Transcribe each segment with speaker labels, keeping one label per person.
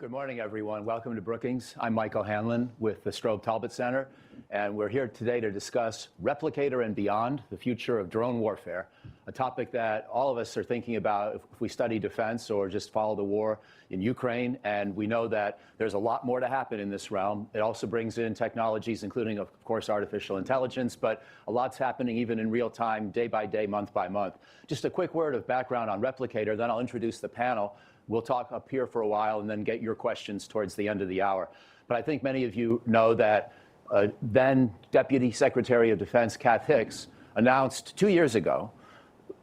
Speaker 1: Good morning, everyone. Welcome to Brookings. I'm Michael Hanlon with the Strobe Talbot Center, and we're here today to discuss Replicator and Beyond, the future of drone warfare, a topic that all of us are thinking about if we study defense or just follow the war in Ukraine, and we know that there's a lot more to happen in this realm. It also brings in technologies, including, of course, artificial intelligence, but a lot's happening even in real time, day by day, month by month. Just a quick word of background on Replicator, then I'll introduce the panel. We'll talk up here for a while and then get your questions towards the end of the hour. But I think many of you know that then Deputy Secretary of Defense Kath Hicks announced 2 years ago,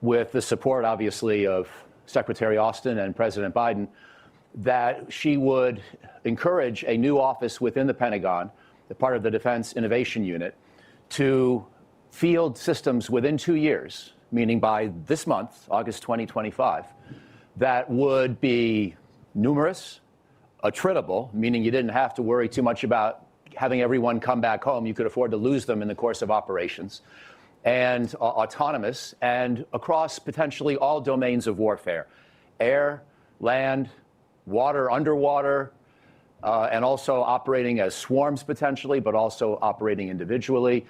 Speaker 1: with the support, obviously, of Secretary Austin and President Biden, that she would encourage a new office within the Pentagon, the part of the Defense Innovation Unit, to field systems within 2 years, meaning by this month, August 2025, that would be numerous, attritable, meaning you didn't have to worry too much about having everyone come back home. You could afford to lose them in the course of operations, and autonomous, and across potentially all domains of warfare: air, land, water, underwater, and also operating as swarms potentially, but also operating individually.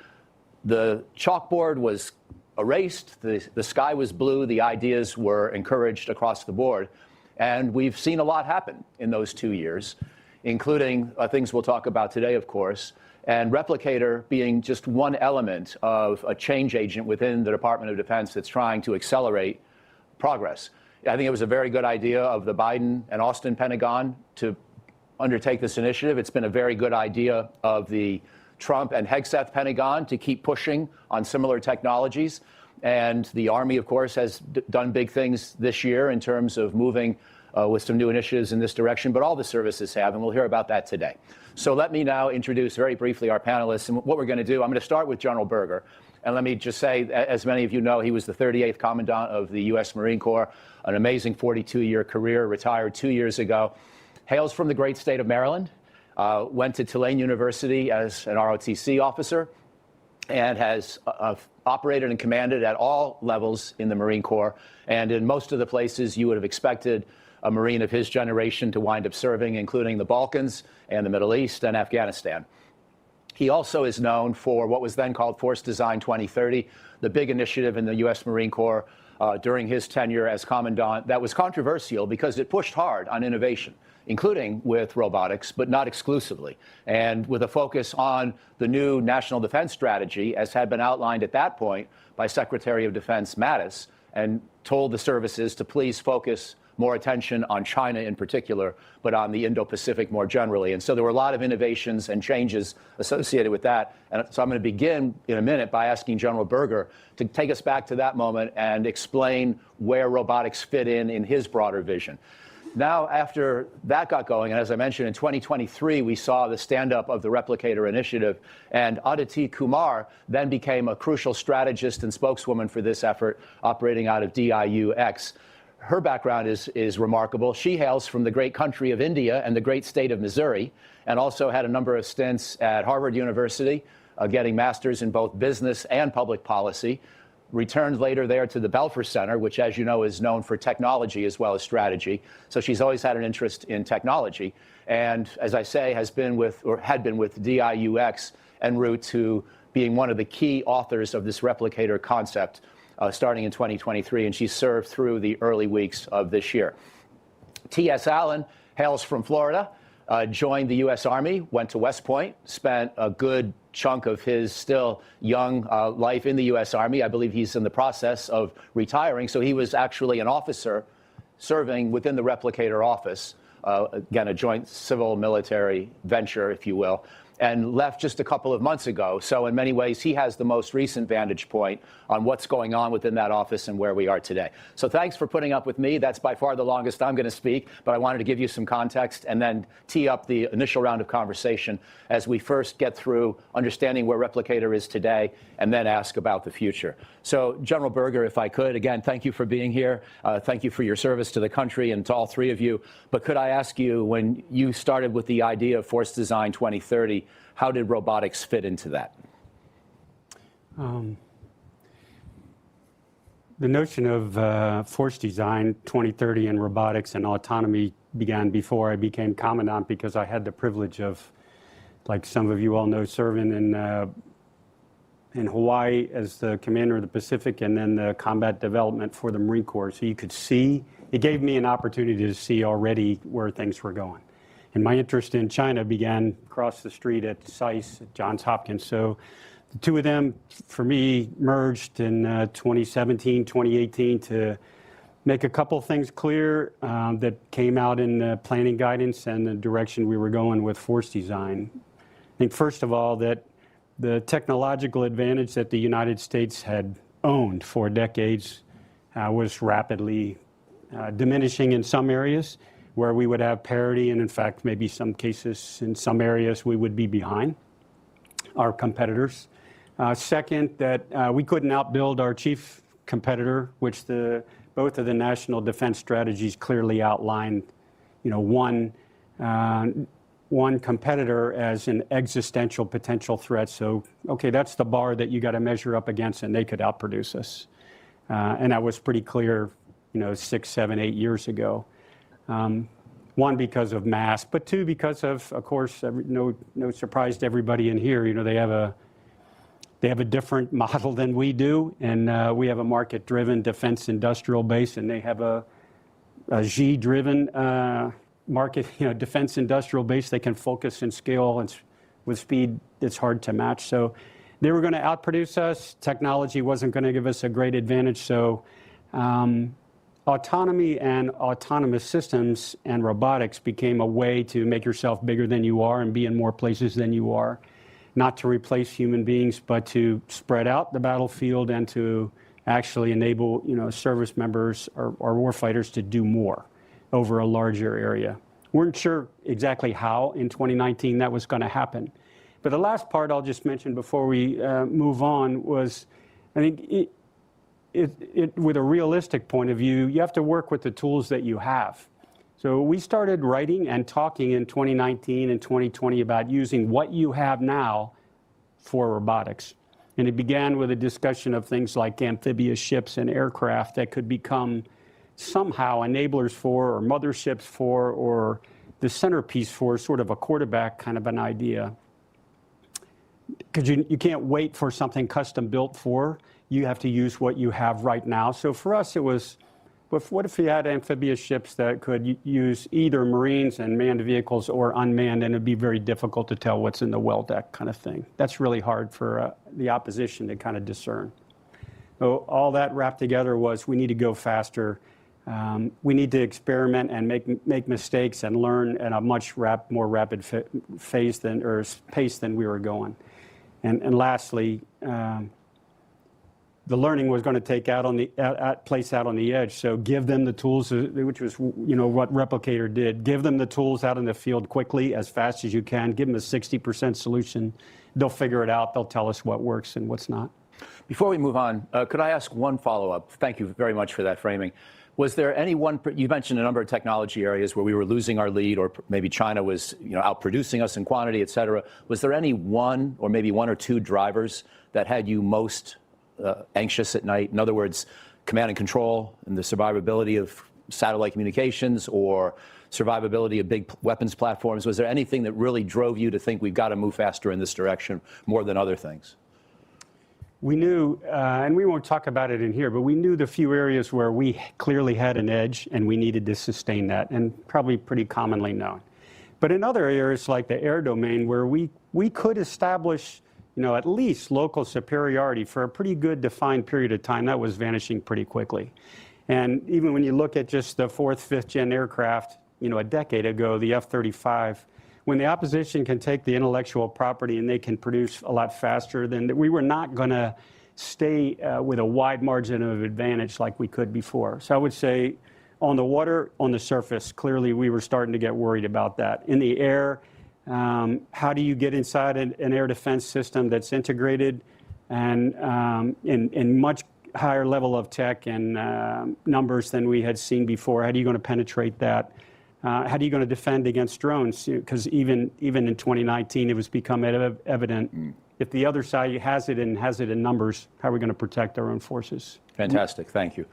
Speaker 1: The chalkboard was erased, the sky was blue, the ideas were encouraged across the board, and we've seen a lot happen in those 2 years, including things we'll talk about today, of course, and Replicator being just one element of a change agent within the Department of Defense that's trying to accelerate progress. I think it was a very good idea of the Biden and Austin Pentagon to undertake this initiative. It's been a very good idea of the Trump and Hegseth Pentagon to keep pushing on similar technologies. And the Army, of course, has done big things this year in terms of moving with some new initiatives in this direction, but all the services have, and we'll hear about that today. So let me now introduce very briefly our panelists. And what we're going to do, I'm going to start with General Berger. And let me just say, as many of you know, he was the 38th Commandant of the U.S. Marine Corps, an amazing 42-year career, retired 2 years ago, hails from the great state of Maryland. Went to Tulane University as an ROTC officer and has operated and commanded at all levels in the Marine Corps. And in most of the places you would have expected a Marine of his generation to wind up serving, including the Balkans and the Middle East and Afghanistan. He also is known for what was then called Force Design 2030, the big initiative in the U.S. Marine Corps during his tenure as Commandant that was controversial because it pushed hard on innovation, including with robotics, but not exclusively, and with a focus on the new National Defense Strategy, as had been outlined at that point by Secretary of Defense Mattis, and told the services to please focus more attention on China in particular, but on the Indo-Pacific more generally. And so there were a lot of innovations and changes associated with that. And so I'm going to begin in a minute by asking General Berger to take us back to that moment and explain where robotics fit in his broader vision. Now, after that got going, and as I mentioned, in 2023, we saw the stand-up of the Replicator Initiative, and Aditi Kumar then became a crucial strategist and spokeswoman for this effort, operating out of DIUX. Her background is remarkable. She hails from the great country of India and the great state of Missouri, and also had a number of stints at Harvard University, getting masters in both business and public policy. Returned later there to the Belfer Center, which, as you know, is known for technology as well as strategy. So she's always had an interest in technology. And as I say, had been with DIUX en route to being one of the key authors of this replicator concept starting in 2023. And she served through the early weeks of this year. T.S. Allen hails from Florida, joined the U.S. Army, went to West Point, spent a good chunk of his still young life in the U.S. Army. I believe he's in the process of retiring. So he was actually an officer serving within the Replicator office, again, a joint civil-military venture, if you will, and left just a couple of months ago. So in many ways, he has the most recent vantage point on what's going on within that office and where we are today. So thanks for putting up with me. That's by far the longest I'm going to speak, but I wanted to give you some context and then tee up the initial round of conversation as we first get through understanding where Replicator is today and then ask about the future. So General Berger, if I could, again, thank you for being here. Thank you for your service to the country and to all three of you. But could I ask you, when you started with the idea of Force Design 2030, how did robotics fit into that?
Speaker 2: The notion of force design 2030 and robotics and autonomy began before I became commandant, because I had the privilege of, like some of you all know, serving in Hawaii as the commander of the Pacific, and then the combat development for the Marine Corps. So you could see, it gave me an opportunity to see already where things were going. And my interest in China began across the street at SAIS, at Johns Hopkins. So the two of them, for me, merged in 2017, 2018 to make a couple things clear that came out in the planning guidance and the direction we were going with force design. I think, first of all, that the technological advantage that the United States had owned for decades was rapidly diminishing in some areas, where we would have parity, and in fact, maybe some cases, in some areas, we would be behind our competitors. Second, that we couldn't outbuild our chief competitor, which both of the national defense strategies clearly outlined, one competitor as an existential potential threat. So, okay, that's the bar that you got to measure up against, and they could outproduce us. And that was pretty clear, 6, 7, 8 years ago. One, because of mass, but two, because of course, no surprise to everybody in here, they have a different model than we do, and we have a market-driven defense industrial base, and they have a G-driven market, defense industrial base. They can focus and scale and with speed that's hard to match. So they were going to outproduce us. Technology wasn't going to give us a great advantage. So autonomy and autonomous systems and robotics became a way to make yourself bigger than you are and be in more places than you are. Not to replace human beings, but to spread out the battlefield and to actually enable, service members or warfighters to do more over a larger area. Weren't sure exactly how in 2019 that was going to happen. But the last part I'll just mention before we move on was, I think with a realistic point of view, you have to work with the tools that you have. So we started writing and talking in 2019 and 2020 about using what you have now for robotics. And it began with a discussion of things like amphibious ships and aircraft that could become somehow enablers for, or motherships for, or the centerpiece for sort of a quarterback kind of an idea. Because you can't wait for something custom built for. You have to use what you have right now. So for us, it was, what if you had amphibious ships that could use either Marines and manned vehicles or unmanned, and it'd be very difficult to tell what's in the well deck kind of thing. That's really hard for the opposition to kind of discern. So all that wrapped together was we need to go faster. We need to experiment and make mistakes and learn at a much more rapid pace than we were going. And lastly, the learning was going to take place out on the edge. So give them the tools, which was what Replicator did. Give them the tools out in the field quickly, as fast as you can. Give them a 60% solution. They'll figure it out. They'll tell us what works and what's not.
Speaker 1: Before we move on, could I ask one follow-up? Thank you very much for that framing. Was there any one, you mentioned a number of technology areas where we were losing our lead, or maybe China was outproducing us in quantity, et cetera. Was there any one, or maybe one or two drivers that had you most anxious at night? In other words, command and control and the survivability of satellite communications, or survivability of big weapons platforms? Was there anything that really drove you to think we've got to move faster in this direction more than other things?
Speaker 2: We knew, and we won't talk about it in here, but we knew the few areas where we clearly had an edge and we needed to sustain that, and probably pretty commonly known. But in other areas like the air domain, where we could establish at least local superiority for a pretty good defined period of time, that was vanishing pretty quickly. And even when you look at just the 4th, 5th gen aircraft, a decade ago, the F-35, when the opposition can take the intellectual property and they can produce a lot faster, then we were not going to stay with a wide margin of advantage like we could before. So I would say on the water, on the surface, clearly we were starting to get worried about that. In the air, how do you get inside an air defense system that's integrated and in much higher level of tech and numbers than we had seen before? How are you going to penetrate that? How are you going to defend against drones? Because even in 2019, it was become evident if the other side has it in numbers, how are we going to protect our own forces?
Speaker 1: Fantastic. Thank you.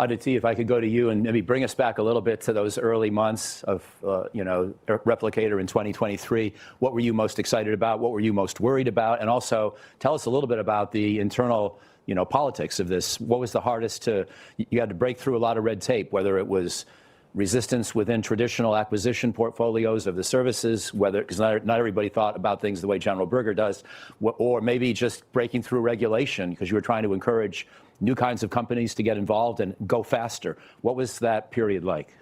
Speaker 1: Aditi, if I could go to you and maybe bring us back a little bit to those early months of, Replicator in 2023. What were you most excited about? What were you most worried about? And also tell us a little bit about the internal, politics of this. What was the hardest you had to break through a lot of red tape, whether it was resistance within traditional acquisition portfolios of the services, because not everybody thought about things the way General Berger does, or maybe just breaking through regulation because you were trying to encourage new kinds of companies to get involved and go faster. What was that period like?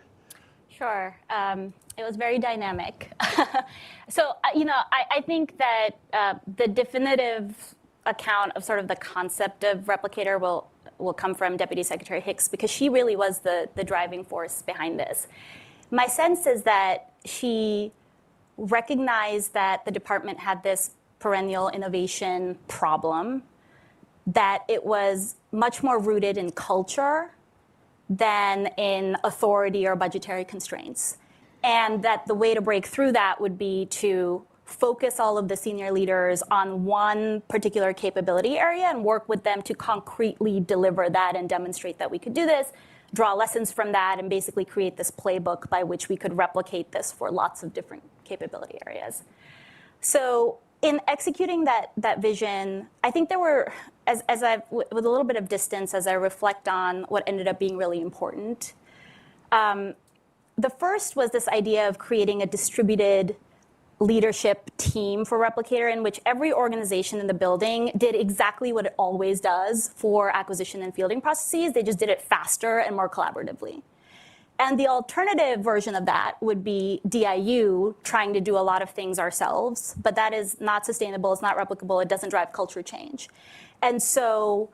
Speaker 3: Sure. It was very dynamic. So, I think that the definitive account of sort of the concept of Replicator will come from Deputy Secretary Hicks, because she really was the driving force behind this. My sense is that she recognized that the department had this perennial innovation problem, that it was much more rooted in culture than in authority or budgetary constraints. And that the way to break through that would be to focus all of the senior leaders on one particular capability area and work with them to concretely deliver that and demonstrate that we could do this, draw lessons from that, and basically create this playbook by which we could replicate this for lots of different capability areas. So in executing that vision, I think there were, with a little bit of distance as I reflect on what ended up being really important, the first was this idea of creating a distributed leadership team for Replicator, in which every organization in the building did exactly what it always does for acquisition and fielding processes. They just did it faster and more collaboratively. And the alternative version of that would be DIU trying to do a lot of things ourselves, but that is not sustainable, it's not replicable, it doesn't drive culture change. And so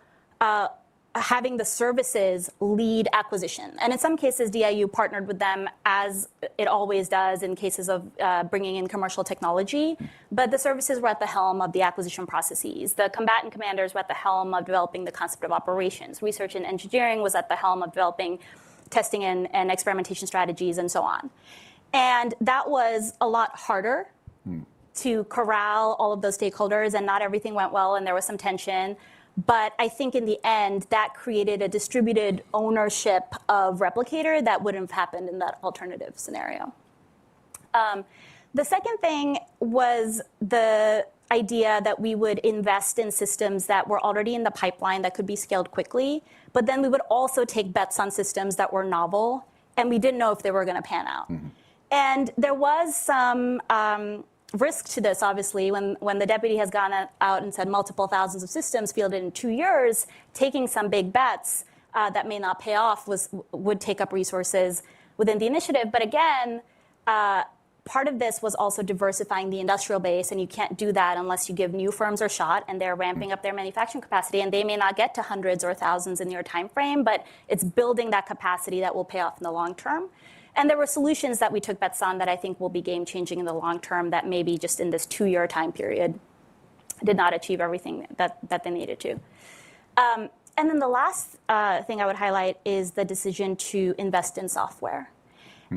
Speaker 3: having the services lead acquisition. And in some cases, DIU partnered with them, as it always does in cases of bringing in commercial technology. But the services were at the helm of the acquisition processes. The combatant commanders were at the helm of developing the concept of operations. Research and engineering was at the helm of developing testing and experimentation strategies, and so on. And that was a lot harder to corral all of those stakeholders, and not everything went well, and there was some tension. But I think in the end, that created a distributed ownership of Replicator that wouldn't have happened in that alternative scenario. The second thing was the idea that we would invest in systems that were already in the pipeline that could be scaled quickly, but then we would also take bets on systems that were novel, and we didn't know if they were going to pan out. And there was some risk to this, obviously, when the deputy has gone out and said multiple thousands of systems fielded in 2 years, taking some big bets that may not pay off would take up resources within the initiative. But again, part of this was also diversifying the industrial base, and you can't do that unless you give new firms a shot, and they're ramping up their manufacturing capacity, and they may not get to hundreds or thousands in your time frame, but it's building that capacity that will pay off in the long term. And there were solutions that we took bets on that I think will be game-changing in the long term, that maybe just in this 2-year time period did not achieve everything that they needed to. And then the last thing I would highlight is the decision to invest in software.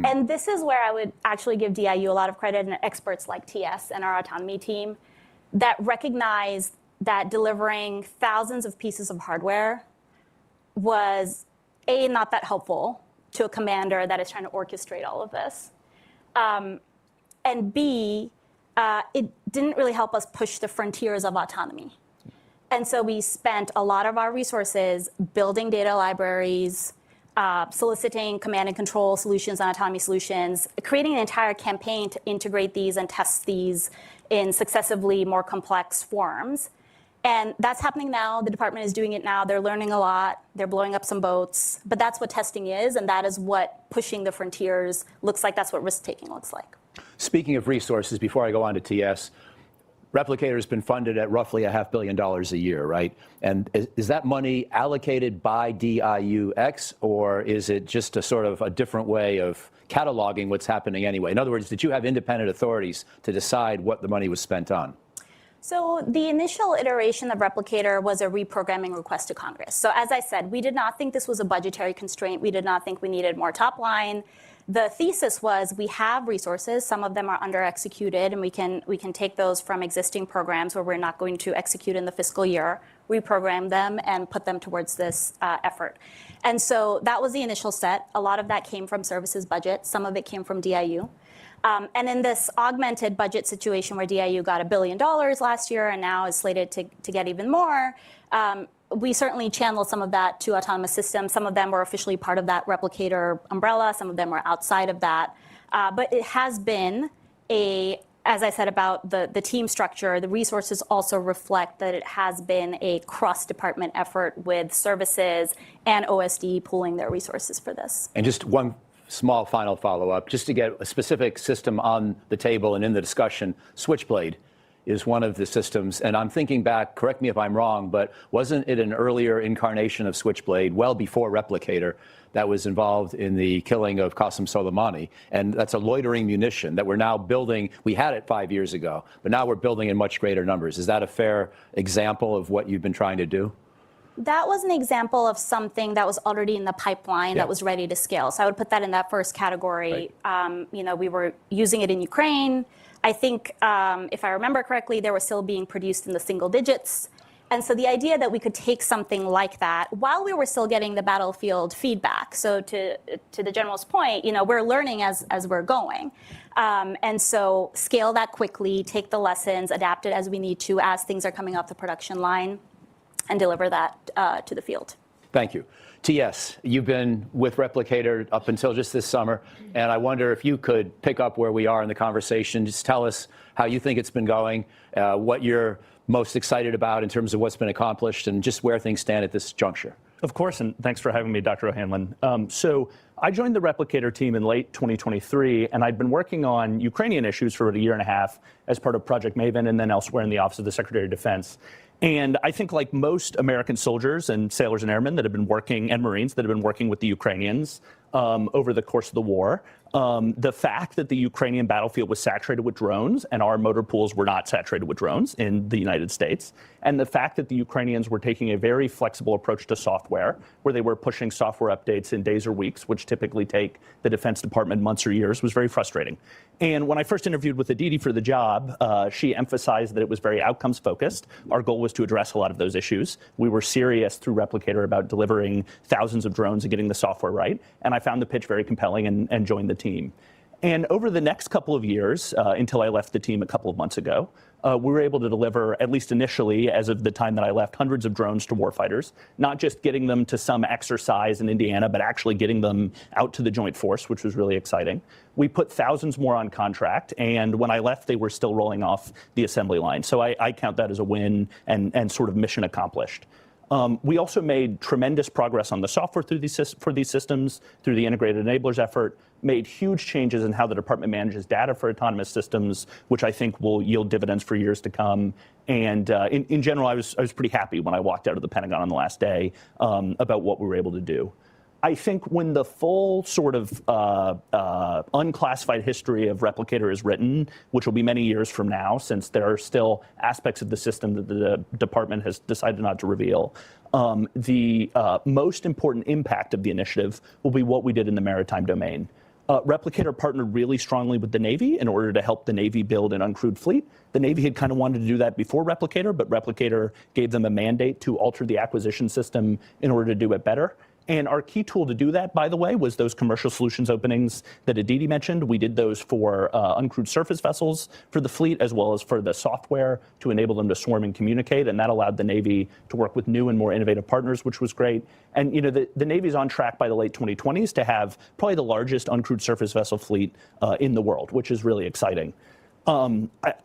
Speaker 3: And this is where I would actually give DIU a lot of credit, and experts like TS and our autonomy team that recognized that delivering thousands of pieces of hardware was, A, not that helpful to a commander that is trying to orchestrate all of this. And B, it didn't really help us push the frontiers of autonomy. And so we spent a lot of our resources building data libraries, soliciting command and control solutions and autonomy solutions, creating an entire campaign to integrate these and test these in successively more complex forms. And that's happening now. The department is doing it now. They're learning a lot. They're blowing up some boats. But that's what testing is, and that is what pushing the frontiers looks like. That's what risk-taking looks like.
Speaker 1: Speaking of resources, before I go on to TS, Replicator has been funded at roughly $500 million a year, right? And is that money allocated by DIUX, or is it just a sort of a different way of cataloging what's happening anyway? In other words, did you have independent authorities to decide what the money was spent on?
Speaker 3: So the initial iteration of Replicator was a reprogramming request to Congress. So as I said, we did not think this was a budgetary constraint. We did not think we needed more top line. The thesis was we have resources. Some of them are under executed, and we can take those from existing programs where we're not going to execute in the fiscal year reprogram them, and put them towards this effort. And so that was the initial set. A lot of that came from services budget. Some of it came from DIU. And in this augmented budget situation where DIU got $1 billion last year and now is slated to get even more, we certainly channeled some of that to autonomous systems. Some of them were officially part of that Replicator umbrella. Some of them were outside of that. But it has been as I said about the team structure, the resources also reflect that it has been a cross-department effort with services and OSD pooling their resources for this.
Speaker 1: And just one small final follow-up, just to get a specific system on the table and in the discussion. Switchblade is one of the systems, and I'm thinking back, correct me if I'm wrong, but wasn't it an earlier incarnation of Switchblade, well before Replicator, that was involved in the killing of Qasem Soleimani? And that's a loitering munition that we're now building. We had it 5 years ago, but now we're building in much greater numbers. Is that a fair example of what you've been trying to do?
Speaker 3: That was an example of something that was already in the pipeline that was ready to scale. So I would put that in that first category. Right. We were using it in Ukraine. I think, if I remember correctly, they were still being produced in the single digits. And so the idea that we could take something like that while we were still getting the battlefield feedback. So to the general's point, we're learning as we're going. And so scale that quickly, take the lessons, adapt it as we need to as things are coming off the production line, and deliver that to the field.
Speaker 1: Thank you. TS, you've been with Replicator up until just this summer, and I wonder if you could pick up where we are in the conversation. Just tell us how you think it's been going, what you're most excited about in terms of what's been accomplished, and just where things stand at this juncture.
Speaker 4: Of course, and thanks for having me, Dr. O'Hanlon. So I joined the Replicator team in late 2023, and I'd been working on Ukrainian issues for about a year and a half as part of Project Maven and then elsewhere in the Office of the Secretary of Defense. And I think like most American soldiers and sailors and airmen that have been working, and Marines that have been working with the Ukrainians over the course of the war, the fact that the Ukrainian battlefield was saturated with drones and our motor pools were not saturated with drones in the United States, and the fact that the Ukrainians were taking a very flexible approach to software, where they were pushing software updates in days or weeks, which typically take the Defense Department months or years, was very frustrating. And when I first interviewed with Aditi for the job, she emphasized that it was very outcomes focused. Our goal was to address a lot of those issues. We were serious through Replicator about delivering thousands of drones and getting the software right. And I found the pitch very compelling and joined the team. And over the next couple of years, until I left the team a couple of months ago, we were able to deliver, at least initially, as of the time that I left, hundreds of drones to warfighters, not just getting them to some exercise in Indiana, but actually getting them out to the Joint Force, which was really exciting. We put thousands more on contract, and when I left, they were still rolling off the assembly line. So I count that as a win and sort of mission accomplished. We also made tremendous progress on the software for these systems through the integrated enablers effort, made huge changes in how the department manages data for autonomous systems, which I think will yield dividends for years to come. And in general, I was pretty happy when I walked out of the Pentagon on the last day about what we were able to do. I think when the full sort of unclassified history of Replicator is written, which will be many years from now, since there are still aspects of the system that the department has decided not to reveal, the most important impact of the initiative will be what we did in the maritime domain. Replicator partnered really strongly with the Navy in order to help the Navy build an uncrewed fleet. The Navy had kind of wanted to do that before Replicator, but Replicator gave them a mandate to alter the acquisition system in order to do it better. And our key tool to do that, by the way, was those commercial solutions openings that Aditi mentioned. We did those for uncrewed surface vessels for the fleet, as well as for the software to enable them to swarm and communicate. And that allowed the Navy to work with new and more innovative partners, which was great. And the Navy's on track by the late 2020s to have probably the largest uncrewed surface vessel fleet in the world, which is really exciting.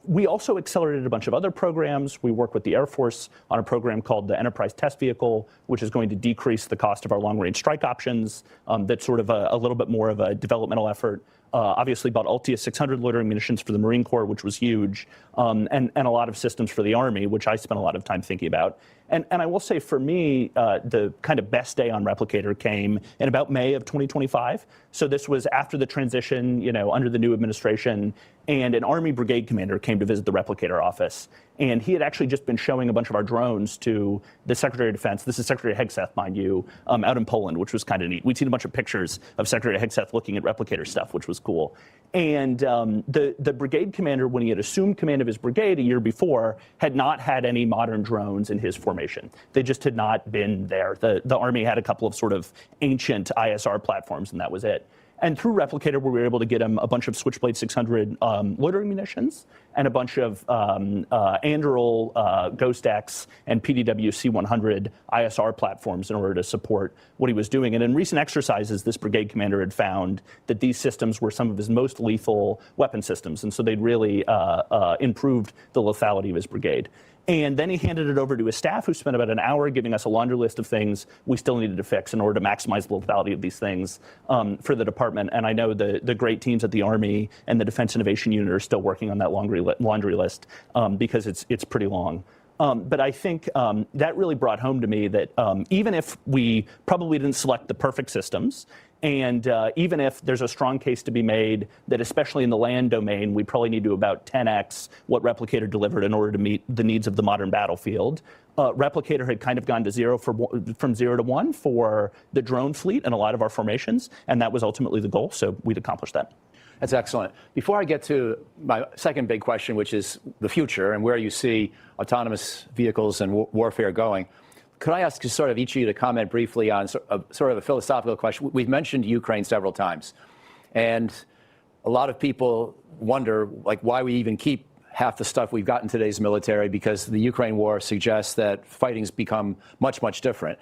Speaker 4: We also accelerated a bunch of other programs. We worked with the Air Force on a program called the Enterprise Test Vehicle, which is going to decrease the cost of our long-range strike options. That's sort of a little bit more of a developmental effort. Obviously bought Altia 600 loitering munitions for the Marine Corps, which was huge, and a lot of systems for the Army, which I spent a lot of time thinking about. And I will say, for me, the kind of best day on Replicator came in about May of 2025. So this was after the transition, under the new administration, and an Army brigade commander came to visit the Replicator office. And he had actually just been showing a bunch of our drones to the Secretary of Defense. This is Secretary Hegseth, mind you, out in Poland, which was kind of neat. We'd seen a bunch of pictures of Secretary Hegseth looking at Replicator stuff, which was cool. And the brigade commander, when he had assumed command of his brigade a year before, had not had any modern drones in his formation. They just had not been there. The Army had a couple of sort of ancient ISR platforms, and that was it. And through Replicator, we were able to get him a bunch of Switchblade 600 loitering munitions and a bunch of Anduril Ghost X and PDW C100 ISR platforms in order to support what he was doing. And in recent exercises, this brigade commander had found that these systems were some of his most lethal weapon systems. And so they'd really improved the lethality of his brigade. And then he handed it over to his staff, who spent about an hour giving us a laundry list of things we still needed to fix in order to maximize the lethality of these things for the department. And I know the great teams at the Army and the Defense Innovation Unit are still working on that laundry list because it's pretty long. But I think that really brought home to me that even if we probably didn't select the perfect systems, and even if there's a strong case to be made that, especially in the land domain, we probably need to about 10x what Replicator delivered in order to meet the needs of the modern battlefield. Replicator had kind of gone to from 0 to 1 for the drone fleet and a lot of our formations, and that was ultimately the goal, so we'd accomplished that.
Speaker 1: That's excellent. Before I get to my second big question, which is the future and where you see autonomous vehicles and warfare going, could I ask sort of each of you to comment briefly on sort of a philosophical question? We've mentioned Ukraine several times, and a lot of people wonder, like, why we even keep half the stuff we've got in today's military, because the Ukraine war suggests that fighting's become much, much different.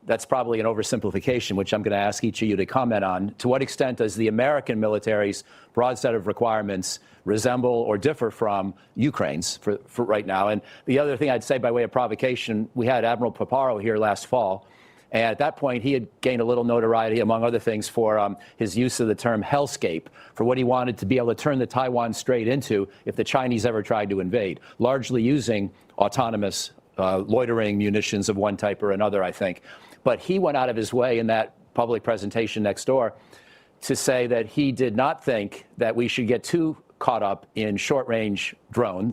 Speaker 1: That's probably an oversimplification, which I'm going to ask each of you to comment on. To what extent does the American military's broad set of requirements resemble or differ from Ukraine's for right now? And the other thing I'd say by way of provocation, we had Admiral Paparo here last fall. And at that point, he had gained a little notoriety, among other things, for his use of the term hellscape, for what he wanted to be able to turn the Taiwan Strait into if the Chinese ever tried to invade, largely using autonomous loitering munitions of one type or another, I think. But he went out of his way in that public presentation next door to say that he did not think that we should get too caught up in short-range drone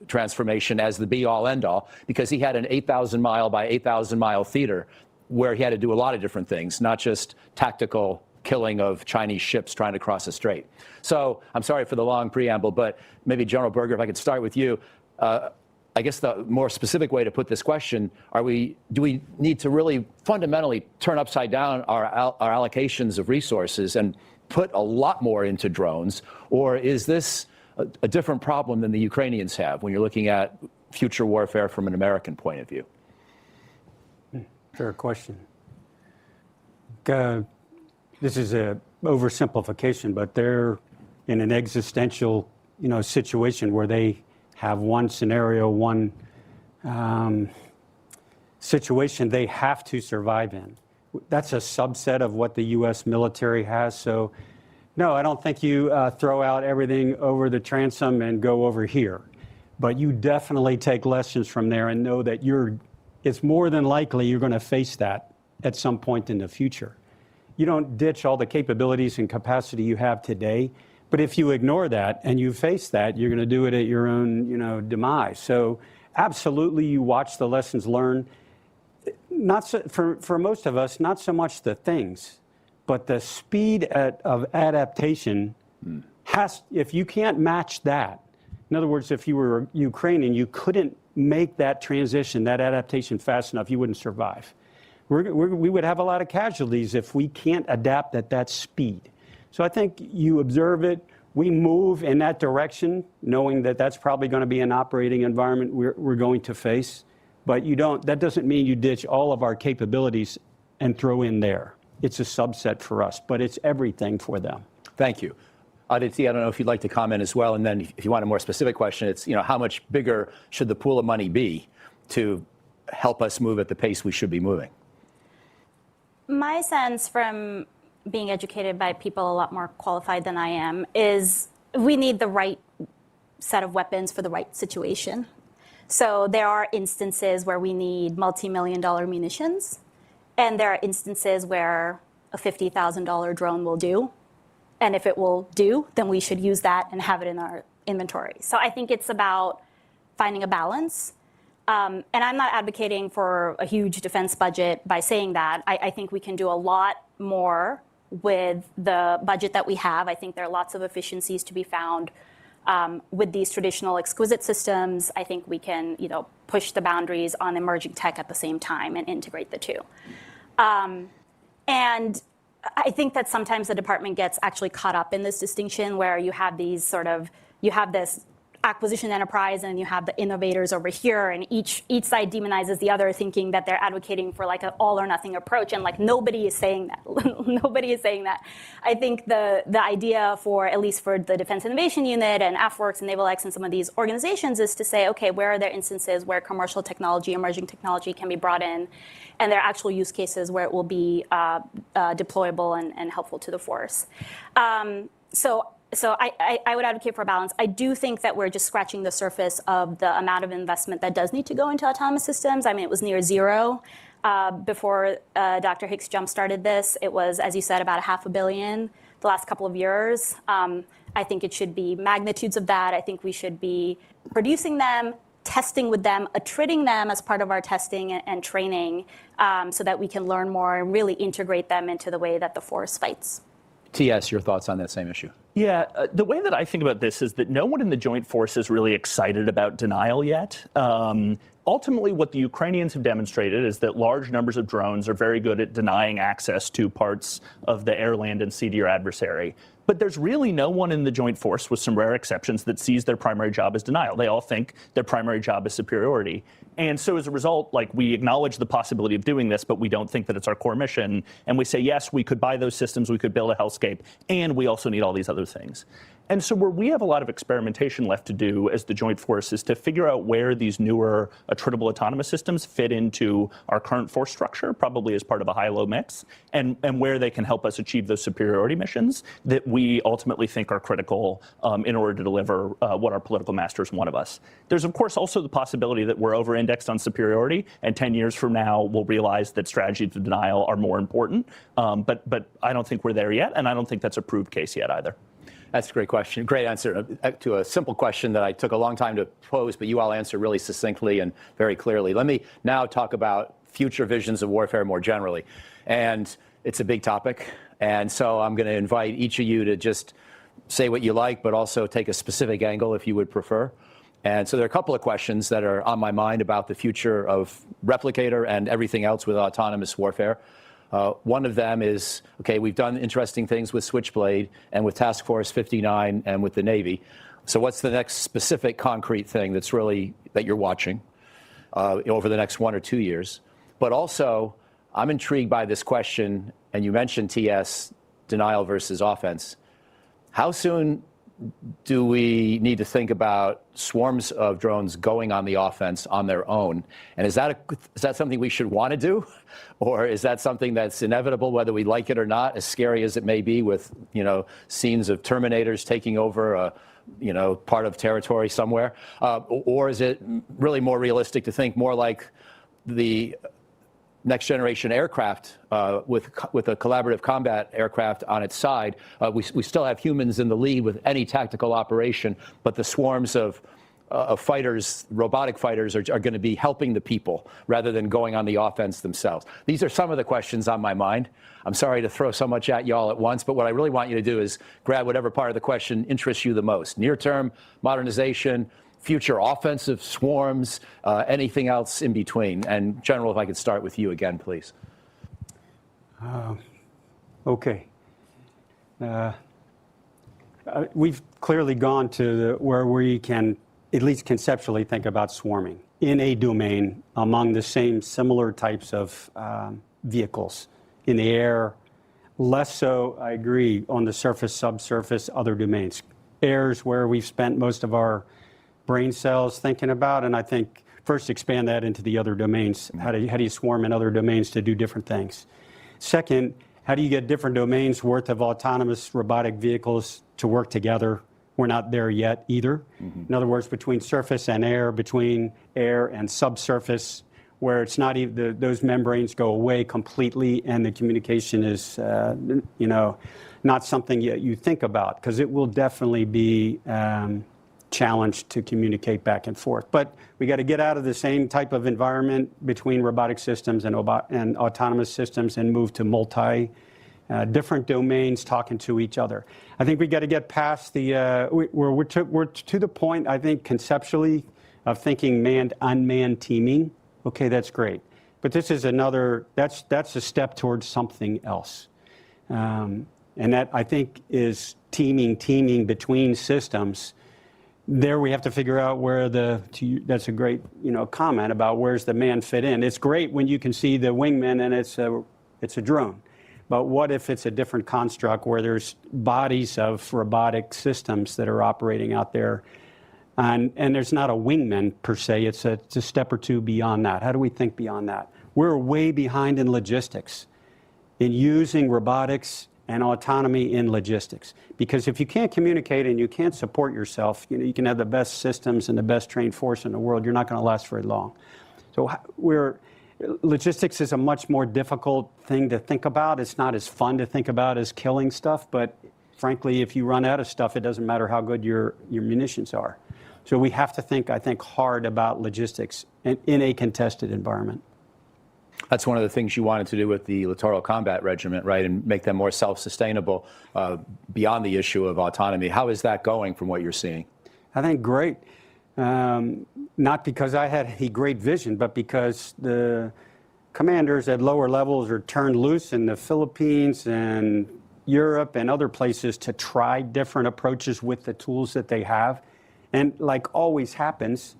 Speaker 1: transformation as the be-all, end-all, because he had an 8,000-mile by 8,000-mile theater where he had to do a lot of different things, not just tactical killing of Chinese ships trying to cross a strait. So I'm sorry for the long preamble, but maybe General Berger, if I could start with you. I guess the more specific way to put this question, do we need to really fundamentally turn upside down our allocations of resources and put a lot more into drones? Or is this a different problem than the Ukrainians have when you're looking at future warfare from an American point of view?
Speaker 2: Fair question. This is an oversimplification, but they're in an existential, situation where they have one scenario, one situation they have to survive in. That's a subset of what the U.S. military has. So, no, I don't think you throw out everything over the transom and go over here. But you definitely take lessons from there and know that it's more than likely you're going to face that at some point in the future. You don't ditch all the capabilities and capacity you have today. But if you ignore that and you face that, you're going to do it at your own, demise. So absolutely, you watch the lessons learned. Not so, for most of us, not so much the things, but the speed of adaptation if you can't match that. In other words, if you were Ukrainian, you couldn't make that transition, that adaptation fast enough, you wouldn't survive. We would have a lot of casualties if we can't adapt at that speed. So I think you observe it. We move in that direction, knowing that that's probably going to be an operating environment we're going to face. But that doesn't mean you ditch all of our capabilities and throw in there. It's a subset for us, but it's everything for them.
Speaker 1: Thank you. Aditi, I don't know if you'd like to comment as well. And then if you want a more specific question, it's, how much bigger should the pool of money be to help us move at the pace we should be moving?
Speaker 3: My sense from being educated by people a lot more qualified than I am is we need the right set of weapons for the right situation. So there are instances where we need multi-million-dollar munitions, and there are instances where a $50,000 drone will do. And if it will do, then we should use that and have it in our inventory. So I think it's about finding a balance. And I'm not advocating for a huge defense budget by saying that. I think we can do a lot more with the budget that we have. I think there are lots of efficiencies to be found with these traditional exquisite systems. I think we can, push the boundaries on emerging tech at the same time and integrate the two. And I think that sometimes the department gets actually caught up in this distinction where you have these you have this acquisition enterprise and you have the innovators over here, and each side demonizes the other, thinking that they're advocating for like an all or nothing approach, and like nobody is saying that. Nobody is saying that. I think the idea for, at least for the Defense Innovation Unit and AFWorks and NavalX and some of these organizations, is to say, okay, where are there instances where commercial technology, emerging technology can be brought in, and there are actual use cases where it will be deployable and helpful to the force. So I would advocate for a balance. I do think that we're just scratching the surface of the amount of investment that does need to go into autonomous systems. I mean, it was near zero before Dr. Hicks jump-started this. It was, as you said, about $500 million the last couple of years. I think it should be magnitudes of that. I think we should be producing them, testing with them, attriting them as part of our testing and training so that we can learn more and really integrate them into the way that the force fights.
Speaker 1: TS, your thoughts on that same issue?
Speaker 4: Yeah, the way that I think about this is that no one in the Joint Force is really excited about denial yet. Ultimately, what the Ukrainians have demonstrated is that large numbers of drones are very good at denying access to parts of the air, land, and sea to your adversary. But there's really no one in the Joint Force, with some rare exceptions, that sees their primary job as denial. They all think their primary job is superiority. And so as a result, we acknowledge the possibility of doing this, but we don't think that it's our core mission. And we say, yes, we could buy those systems, we could build a hellscape, and we also need all these other things. And so where we have a lot of experimentation left to do as the Joint Force is to figure out where these newer attritable autonomous systems fit into our current force structure, probably as part of a high-low mix, and where they can help us achieve those superiority missions that we ultimately think are critical in order to deliver what our political masters want of us. There's, of course, also the possibility that we're over-indexed on superiority, and 10 years from now, we'll realize that strategies of denial are more important. But I don't think we're there yet, and I don't think that's a proved case yet either.
Speaker 1: That's a great question. Great answer to a simple question that I took a long time to pose, but you all answered really succinctly and very clearly. Let me now talk about future visions of warfare more generally. And it's a big topic. And so I'm going to invite each of you to just say what you like, but also take a specific angle if you would prefer. And so there are a couple of questions that are on my mind about the future of Replicator and everything else with autonomous warfare. One of them is, okay, we've done interesting things with Switchblade and with Task Force 59 and with the Navy. So what's the next specific concrete thing that you're watching over the next 1 or 2 years? But also, I'm intrigued by this question, and you mentioned TS, denial versus offense. How soon do we need to think about swarms of drones going on the offense on their own? And is that something we should want to do? Or is that something that's inevitable, whether we like it or not, as scary as it may be with, scenes of Terminators taking over a, part of territory somewhere? Or is it really more realistic to think more like the next generation aircraft with a collaborative combat aircraft on its side? We still have humans in the lead with any tactical operation, but the swarms of fighters, robotic fighters, are going to be helping the people rather than going on the offense themselves. These are some of the questions on my mind. I'm sorry to throw so much at you all at once, but what I really want you to do is grab whatever part of the question interests you the most. Near-term modernization, future offensive swarms, anything else in between. And General, if I could start with you again, please.
Speaker 2: Okay. We've clearly gone to where we can at least conceptually think about swarming in a domain among the same similar types of vehicles in the air. Less so, I agree, on the surface, subsurface, other domains. Air's where we've spent most of our brain cells thinking about, and I think first expand that into the other domains. How do you swarm in other domains to do different things? Second, how do you get different domains worth of autonomous robotic vehicles to work together? We're not there yet either. Mm-hmm. In other words, between surface and air, between air and subsurface, where it's not even those membranes go away completely, and the communication is, not something you think about, because it will definitely be challenged to communicate back and forth. But we got to get out of the same type of environment between robotic systems and autonomous systems and move to different domains talking to each other. I think we got to get past we're to the point, I think, conceptually of thinking unmanned teaming. Okay, that's great. But this is that's a step towards something else. And that, I think, is teaming between systems. There we have to figure out where that's a great, comment about where's the man fit in. It's great when you can see the wingman and it's a drone. But what if it's a different construct where there's bodies of robotic systems that are operating out there, and there's not a wingman per se, it's a step or two beyond that. How do we think beyond that? We're way behind in logistics, in using robotics and autonomy in logistics. Because if you can't communicate and you can't support yourself, you can have the best systems and the best trained force in the world, you're not going to last very long. So logistics is a much more difficult thing to think about. It's not as fun to think about as killing stuff, but frankly, if you run out of stuff, it doesn't matter how good your munitions are. So we have to think, I think, hard about logistics in a contested environment.
Speaker 1: That's one of the things you wanted to do with the Littoral Combat Regiment, right, and make them more self-sustainable beyond the issue of autonomy. How is that going from what you're seeing?
Speaker 2: I think great. Not because I had a great vision, but because the commanders at lower levels are turned loose in the Philippines and Europe and other places to try different approaches with the tools that they have. And like always happens,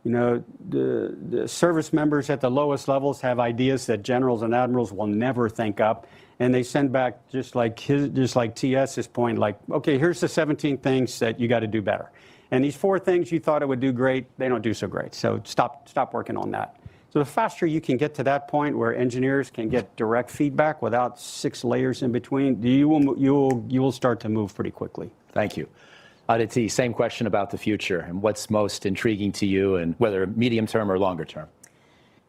Speaker 2: the service members at the lowest levels have ideas that generals and admirals will never think up, and they send back just like TS's point, like, okay, here's the 17 things that you got to do better, and these 4 things you thought it would do great, they don't do so great. So stop working on that. So the faster you can get to that point where engineers can get direct feedback without 6 layers in between, you will start to move pretty quickly.
Speaker 1: Thank you. Aditi, same question about the future and what's most intriguing to you, and whether medium term or longer term.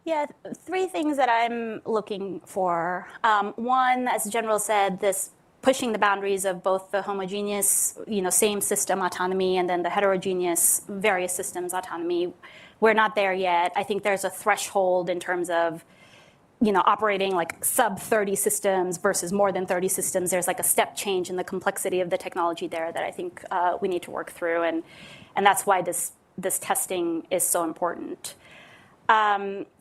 Speaker 3: Yeah, 3 things that I'm looking for. One, as the General said, this pushing the boundaries of both the homogeneous, same system autonomy and then the heterogeneous various systems autonomy. We're not there yet. I think there's a threshold in terms of operating like sub 30 systems versus more than 30 systems. There's like a step change in the complexity of the technology there that I think we need to work through, and that's why this testing is so important.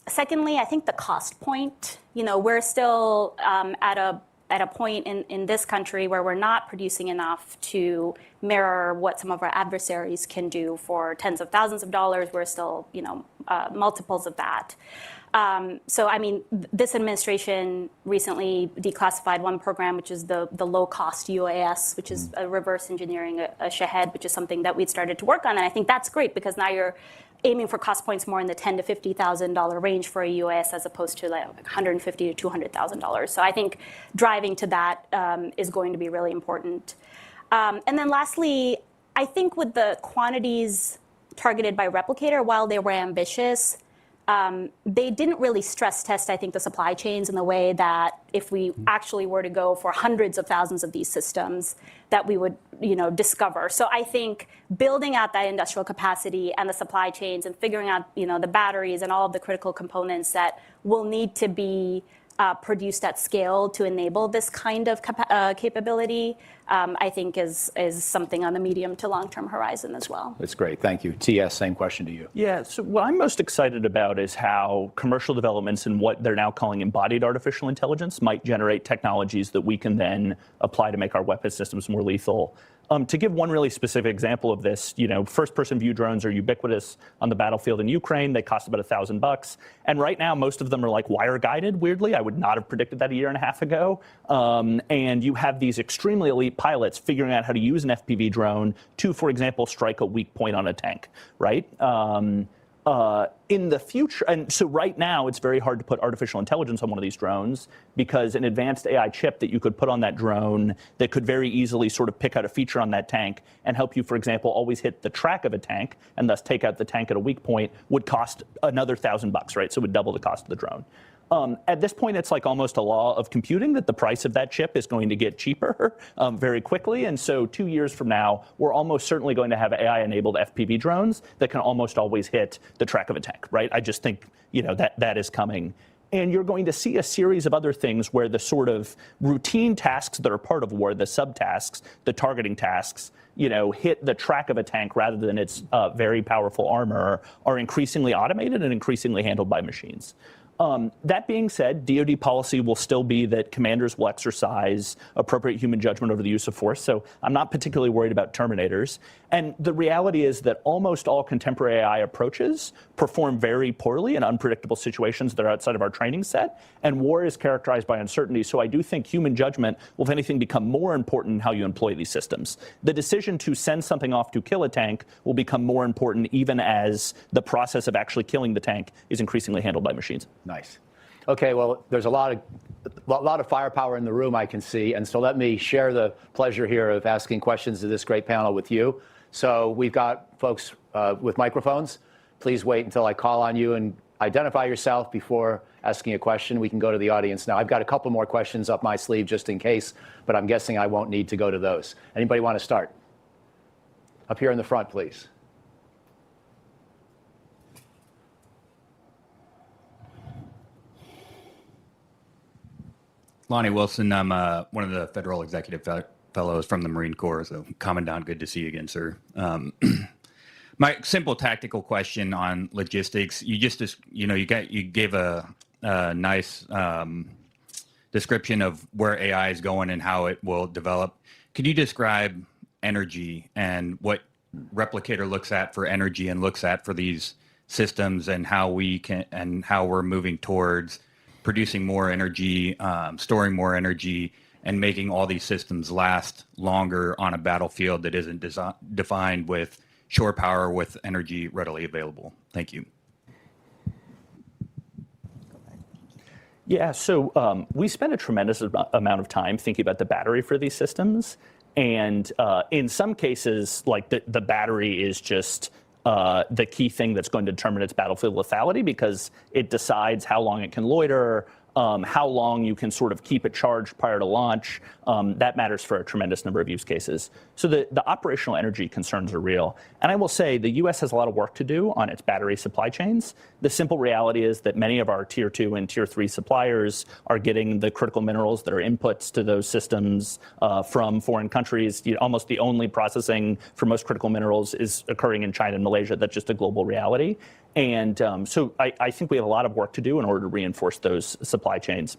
Speaker 3: Secondly, I think the cost point. We're still at a point in this country where we're not producing enough to mirror what some of our adversaries can do for tens of thousands of dollars. We're still multiples of that. So, this administration recently declassified one program, which is the low-cost UAS, which is a reverse engineering a Shahed, which is something that we'd started to work on. And I think that's great because now you're aiming for cost points more in the $10,000 to $50,000 range for a UAS as opposed to like $150,000 to $200,000. So I think driving to that is going to be really important. And then lastly, I think with the quantities targeted by Replicator, while they were ambitious, they didn't really stress test, I think, the supply chains in the way that if we actually were to go for hundreds of thousands of these systems, that we would, discover. So I think building out that industrial capacity and the supply chains and figuring out, the batteries and all of the critical components that will need to be produced at scale to enable this kind of capability, I think is something on the medium to long-term horizon as well.
Speaker 1: That's great. Thank you. TS, same question to you.
Speaker 4: Yeah, so what I'm most excited about is how commercial developments and what they're now calling embodied artificial intelligence might generate technologies that we can then apply to make our weapon systems more lethal. To give one really specific example of this, first-person view drones are ubiquitous on the battlefield in Ukraine. They cost about $1,000. And right now, most of them are like wire-guided, weirdly. I would not have predicted that a year and a half ago. And you have these extremely elite pilots figuring out how to use an FPV drone to, for example, strike a weak point on a tank, right? In the future, and so right now it's very hard to put artificial intelligence on one of these drones because an advanced AI chip that you could put on that drone that could very easily sort of pick out a feature on that tank and help you, for example, always hit the track of a tank and thus take out the tank at a weak point would cost another $1,000, right? So it would double the cost of the drone. At this point, it's like almost a law of computing that the price of that chip is going to get cheaper very quickly. And so 2 years from now, we're almost certainly going to have AI-enabled FPV drones that can almost always hit the track of a tank, right? I just think that is coming. And you're going to see a series of other things where the sort of routine tasks that are part of war, the subtasks, the targeting tasks, hit the track of a tank rather than its very powerful armor, are increasingly automated and increasingly handled by machines. That being said, DoD policy will still be that commanders will exercise appropriate human judgment over the use of force. So I'm not particularly worried about terminators. And the reality is that almost all contemporary AI approaches perform very poorly in unpredictable situations that are outside of our training set. And war is characterized by uncertainty. So I do think human judgment will, if anything, become more important in how you employ these systems. The decision to send something off to kill a tank will become more important even as the process of actually killing the tank is increasingly handled by machines.
Speaker 1: Nice. Okay, well, there's a lot of firepower in the room, I can see. And so let me share the pleasure here of asking questions to this great panel with you. So we've got folks with microphones. Please wait until I call on you and identify yourself before asking a question. We can go to the audience now. I've got a couple more questions up my sleeve just in case, but I'm guessing I won't need to go to those. Anybody want to start? Up here in the front, please.
Speaker 5: Lonnie Wilson, I'm one of the federal executive fellows from the Marine Corps. So, Commandant, good to see you again, sir. My simple tactical question on logistics: you gave a nice description of where AI is going and how it will develop. Could you describe energy and what Replicator looks at for energy and looks at for these systems, and how we're moving towards producing more energy, storing more energy, and making all these systems last longer on a battlefield that isn't defined with shore power with energy readily available? Thank you.
Speaker 4: Yeah, so we spend a tremendous amount of time thinking about the battery for these systems. And in some cases, like the battery is just the key thing that's going to determine its battlefield lethality, because it decides how long it can loiter, how long you can sort of keep it charged prior to launch. That matters for a tremendous number of use cases. So the operational energy concerns are real. And I will say the US has a lot of work to do on its battery supply chains. The simple reality is that many of our tier 2 and tier 3 suppliers are getting the critical minerals that are inputs to those systems from foreign countries. Almost the only processing for most critical minerals is occurring in China and Malaysia. That's just a global reality. And so I think we have a lot of work to do in order to reinforce those supply chains.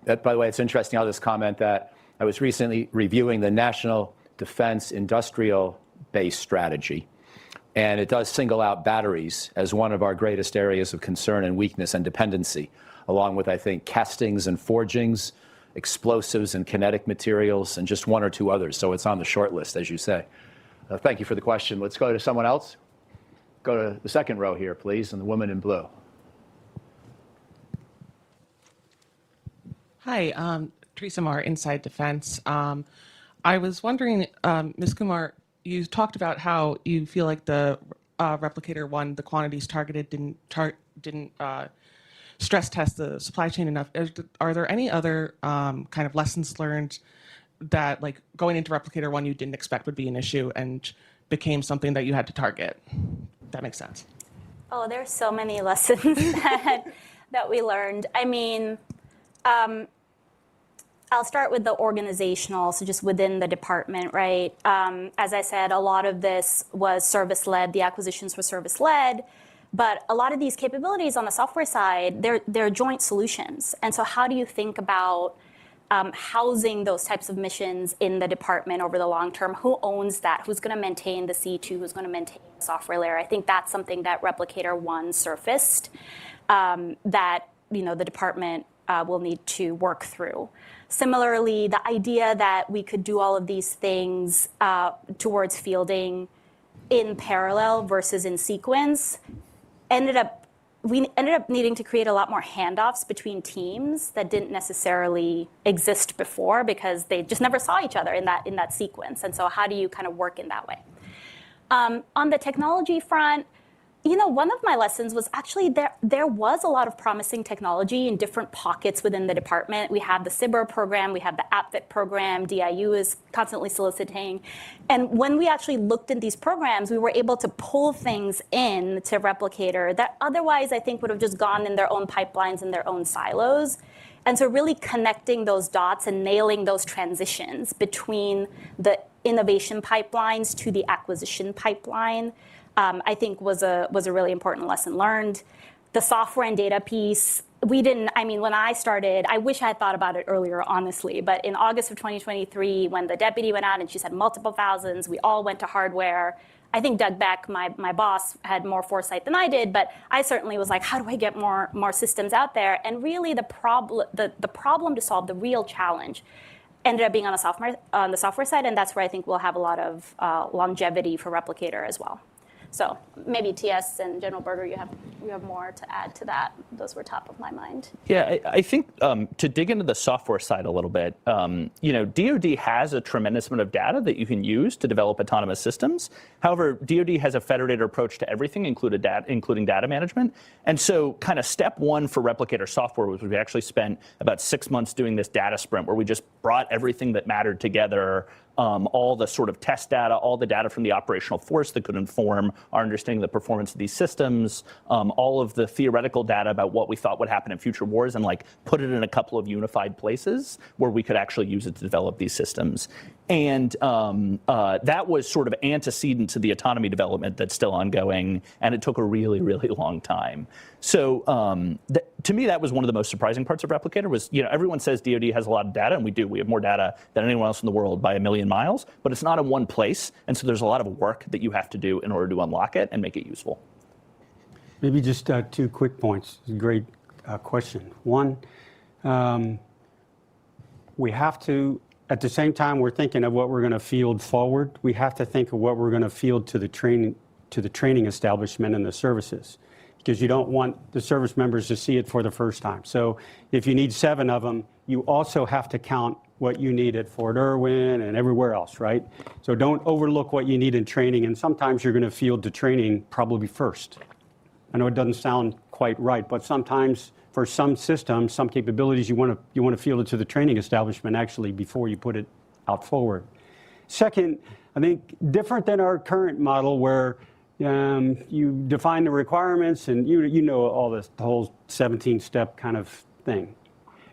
Speaker 1: By the way, it's interesting, I'll just comment that I was recently reviewing the National Defense Industrial Base Strategy, and it does single out batteries as one of our greatest areas of concern and weakness and dependency, along with, I think, castings and forgings, explosives and kinetic materials, and just one or two others. So it's on the short list, as you say. Thank you for the question. Let's go to someone else. Go to the second row here, please, and the woman in blue.
Speaker 6: Hi, Teresa Marr, Inside Defense. I was wondering, Ms. Kumar, you talked about how you feel like the Replicator 1, the quantities targeted, didn't stress test the supply chain enough. Are there any other kind of lessons learned that, like, going into Replicator 1 you didn't expect would be an issue and became something that you had to target? That makes sense.
Speaker 3: Oh, there's so many lessons that we learned. I mean, I'll start with the organizational, so just within the department, right? As I said, a lot of this was service-led. The acquisitions were service-led. But a lot of these capabilities on the software side, they're joint solutions. And so how do you think about housing those types of missions in the department over the long term? Who owns that? Who's going to maintain the C2? Who's going to maintain the software layer? I think that's something that Replicator 1 surfaced that the department will need to work through. Similarly, the idea that we could do all of these things towards fielding in parallel versus in sequence we ended up needing to create a lot more handoffs between teams that didn't necessarily exist before because they just never saw each other in that sequence. And so how do you kind of work in that way? On the technology front, one of my lessons was actually there was a lot of promising technology in different pockets within the department. We have the CIBR program, we have the AppFit program, DIU is constantly soliciting. And when we actually looked at these programs, we were able to pull things in to Replicator that otherwise I think would have just gone in their own pipelines in their own silos. And so really connecting those dots and nailing those transitions between the innovation pipelines to the acquisition pipeline, I think was a really important lesson learned. The software and data piece, when I started, I wish I had thought about it earlier, honestly, but in August of 2023, when the deputy went out and she said multiple thousands, we all went to hardware. I think Doug Beck, my boss, had more foresight than I did, but I certainly was like, how do I get more systems out there? And really the problem to solve, the real challenge, ended up being on the software side, and that's where I think we'll have a lot of longevity for Replicator as well. So maybe TS and General Berger, you have more to add to that. Those were top of my mind.
Speaker 4: Yeah, I think to dig into the software side a little bit, DoD has a tremendous amount of data that you can use to develop autonomous systems. However, DoD has a federated approach to everything, including data management. And so kind of step one for Replicator software was we actually spent about 6 months doing this data sprint where we just brought everything that mattered together, all the sort of test data, all the data from the operational force that could inform our understanding of the performance of these systems, all of the theoretical data about what we thought would happen in future wars, and like put it in a couple of unified places where we could actually use it to develop these systems. And that was sort of antecedent to the autonomy development that's still ongoing, and it took a really, really long time. So to me, that was one of the most surprising parts of Replicator was, everyone says DoD has a lot of data, and we do. We have more data than anyone else in the world by a million miles, but it's not in one place. And so there's a lot of work that you have to do in order to unlock it and make it useful.
Speaker 2: Maybe just 2 quick points. Great question. One, we have to, at the same time we're thinking of what we're going to field forward, we have to think of what we're going to field to the training establishment and the services, because you don't want the service members to see it for the first time. So if you need 7 of them, you also have to count what you need at Fort Irwin and everywhere else, right? So don't overlook what you need in training, and sometimes you're going to field to training probably first. I know it doesn't sound quite right, but sometimes for some systems, some capabilities, you want to field it to the training establishment actually before you put it out forward. Second, I think different than our current model where you define the requirements and you know all this, the whole 17-step kind of thing.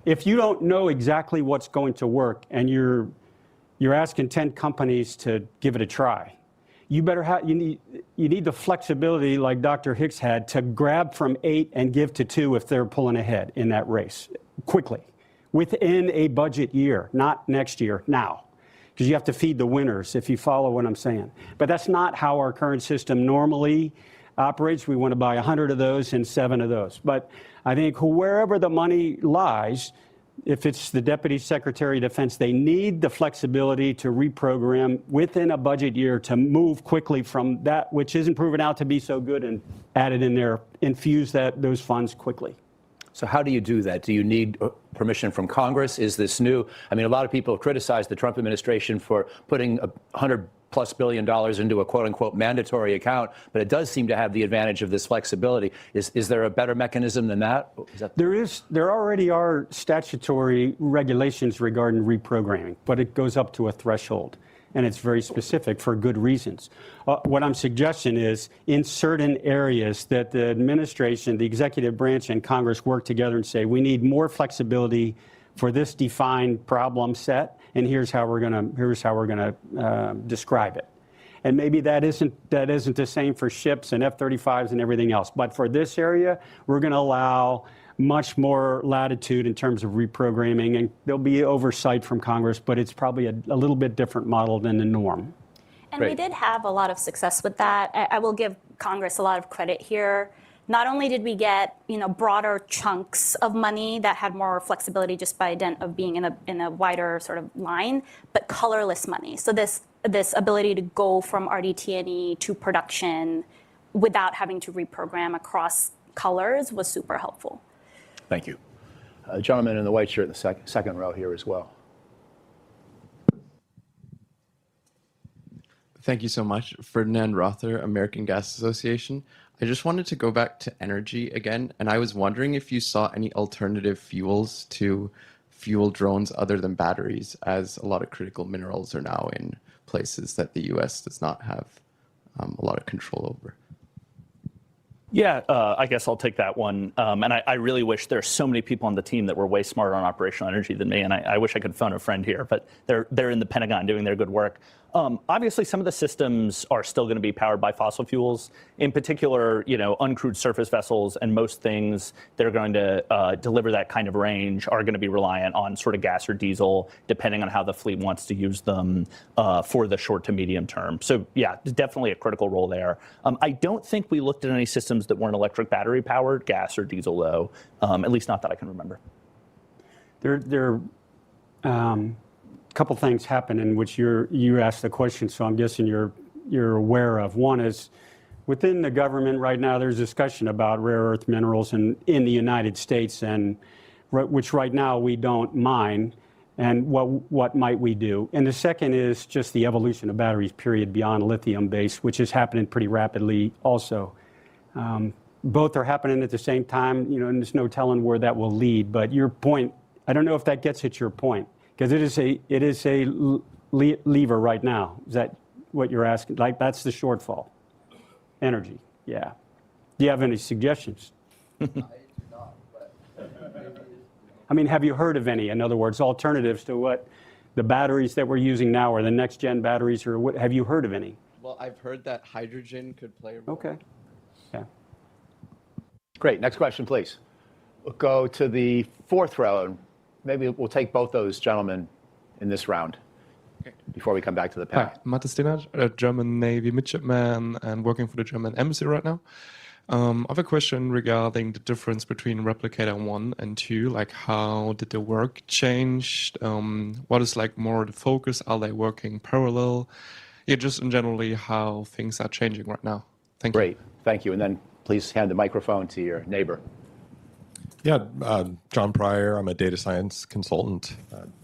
Speaker 2: If you don't know exactly what's going to work and you're asking 10 companies to give it a try, you need the flexibility like Dr. Hicks had to grab from 8 and give to 2 if they're pulling ahead in that race quickly within a budget year, not next year, now. Because you have to feed the winners, if you follow what I'm saying. But that's not how our current system normally operates. We want to buy 100 of those and 7 of those. But I think wherever the money lies, if it's the Deputy Secretary of Defense, they need the flexibility to reprogram within a budget year to move quickly from that which isn't proven out to be so good and add it in there, infuse those funds quickly.
Speaker 1: So how do you do that? Do you need permission from Congress? Is this new? I mean, a lot of people have criticized the Trump administration for putting $100+ billion into a quote-unquote mandatory account, but it does seem to have the advantage of this flexibility. Is there a better mechanism than that?
Speaker 2: There already are statutory regulations regarding reprogramming, but it goes up to a threshold, and it's very specific for good reasons. What I'm suggesting is in certain areas that the administration, the executive branch, and Congress work together and say, we need more flexibility for this defined problem set, and here's how we're going to describe it. And maybe that isn't the same for ships and F-35s and everything else. But for this area, we're going to allow much more latitude in terms of reprogramming, and there'll be oversight from Congress, but it's probably a little bit different model than the norm.
Speaker 3: And we did have a lot of success with that. I will give Congress a lot of credit here. Not only did we get broader chunks of money that had more flexibility just by dint of being in a wider sort of line, but colorless money. So this ability to go from RDT&E to production without having to reprogram across colors was super helpful.
Speaker 1: Thank you. Gentleman in the white shirt in the second row here as well.
Speaker 7: Thank you so much. Ferdinand Rother, American Gas Association. I just wanted to go back to energy again, and I was wondering if you saw any alternative fuels to fuel drones other than batteries, as a lot of critical minerals are now in places that the US does not have a lot of control over.
Speaker 4: Yeah, I guess I'll take that one. And I really wish there's so many people on the team that were way smarter on operational energy than me. And I wish I could phone a friend here, but they're in the Pentagon doing their good work. Obviously, some of the systems are still going to be powered by fossil fuels. In particular, uncrewed surface vessels and most things that are going to deliver that kind of range are going to be reliant on sort of gas or diesel, depending on how the fleet wants to use them for the short to medium term. So yeah, definitely a critical role there. I don't think we looked at any systems that weren't electric battery powered, gas or diesel though, at least not that I can remember.
Speaker 2: There couple things happen in which you asked the question, so I'm guessing you're aware of. One is within the government right now, there's discussion about rare earth minerals in the United States, and which right now we don't mine, and what might we do? And the second is just the evolution of batteries, period, beyond lithium-based, which is happening pretty rapidly also. Both are happening at the same time, and there's no telling where that will lead. But your point, I don't know if that gets at your point. Because it is a lever right now. Is that what you're asking? Like, that's the shortfall. Energy, yeah. Do you have any suggestions? I do not, but I mean, have you heard of any, in other words, alternatives to what the batteries that we're using now or the next gen batteries, or what, have you heard of any?
Speaker 7: Well, I've heard that hydrogen could play a role.
Speaker 2: Okay, yeah.
Speaker 1: Great, next question, please. We'll go to the fourth row. Maybe we'll take both those gentlemen in this round before we come back to the panel.
Speaker 8: Hi, Matte Steinert, a German Navy midshipman and working for the German Embassy right now. I have a question regarding the difference between Replicator 1 and 2. Like, how did the work change? What is like more the focus? Are they working parallel? Yeah, just in generally how things are changing right now. Thank you.
Speaker 1: Great, thank you. And then please hand the microphone to your neighbor.
Speaker 9: Yeah, John Pryor, I'm a data science consultant.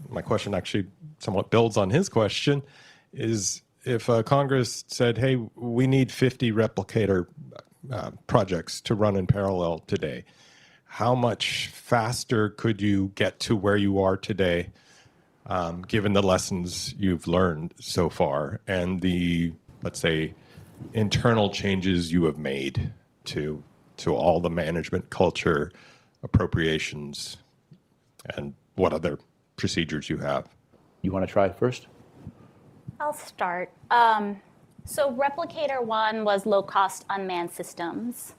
Speaker 9: My question actually somewhat builds on his question, is if Congress said, hey, we need 50 replicator projects to run in parallel today, how much faster could you get to where you are today, given the lessons you've learned so far and the, let's say, internal changes you have made to all the management culture, appropriations, and what other procedures you have?
Speaker 1: You want to try it first?
Speaker 3: I'll start. So Replicator 1 was low-cost unmanned systems.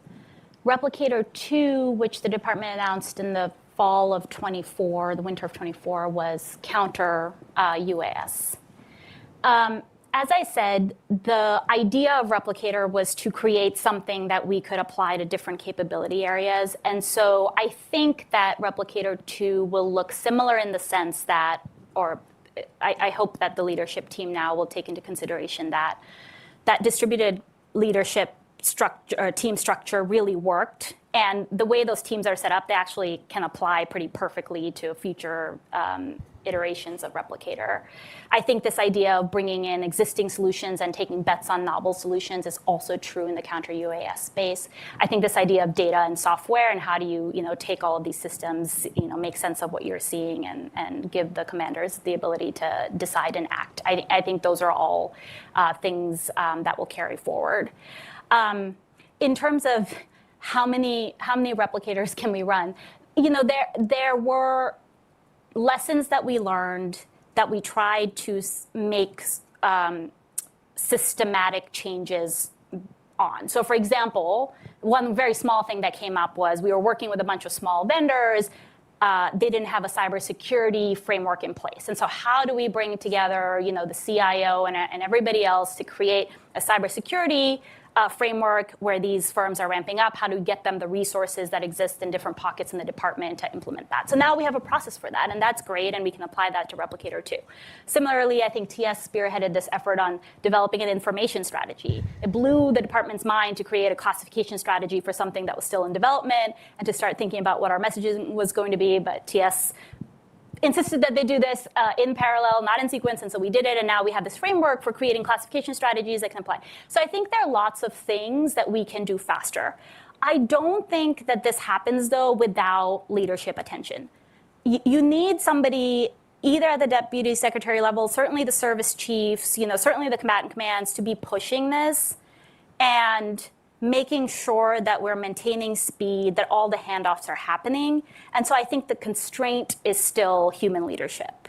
Speaker 3: Replicator 2, which the department announced in the fall of 24, the winter of 24, was counter UAS. As I said, the idea of Replicator was to create something that we could apply to different capability areas. And so I think that Replicator 2 will look similar in the sense that, or I hope that the leadership team now will take into consideration that distributed leadership structure, or team structure really worked. And the way those teams are set up, they actually can apply pretty perfectly to future iterations of Replicator. I think this idea of bringing in existing solutions and taking bets on novel solutions is also true in the counter UAS space. I think this idea of data and software and how do you take all of these systems, make sense of what you're seeing and give the commanders the ability to decide and act. I think those are all things that will carry forward. In terms of how many replicators can we run, there were lessons that we learned that we tried to make systematic changes on. So for example, one very small thing that came up was we were working with a bunch of small vendors. They didn't have a cybersecurity framework in place. And so how do we bring together the CIO and everybody else to create a cybersecurity framework where these firms are ramping up? How do we get them the resources that exist in different pockets in the department to implement that? So now we have a process for that, and that's great, and we can apply that to Replicator 2. Similarly, I think TS spearheaded this effort on developing an information strategy. It blew the department's mind to create a classification strategy for something that was still in development and to start thinking about what our messaging was going to be, but TS insisted that they do this in parallel, not in sequence, and so we did it, and now we have this framework for creating classification strategies that can apply. So I think there are lots of things that we can do faster. I don't think that this happens, though, without leadership attention. You need somebody either at the deputy secretary level, certainly the service chiefs, certainly the combatant commands, to be pushing this and making sure that we're maintaining speed, that all the handoffs are happening. And so I think the constraint is still human leadership.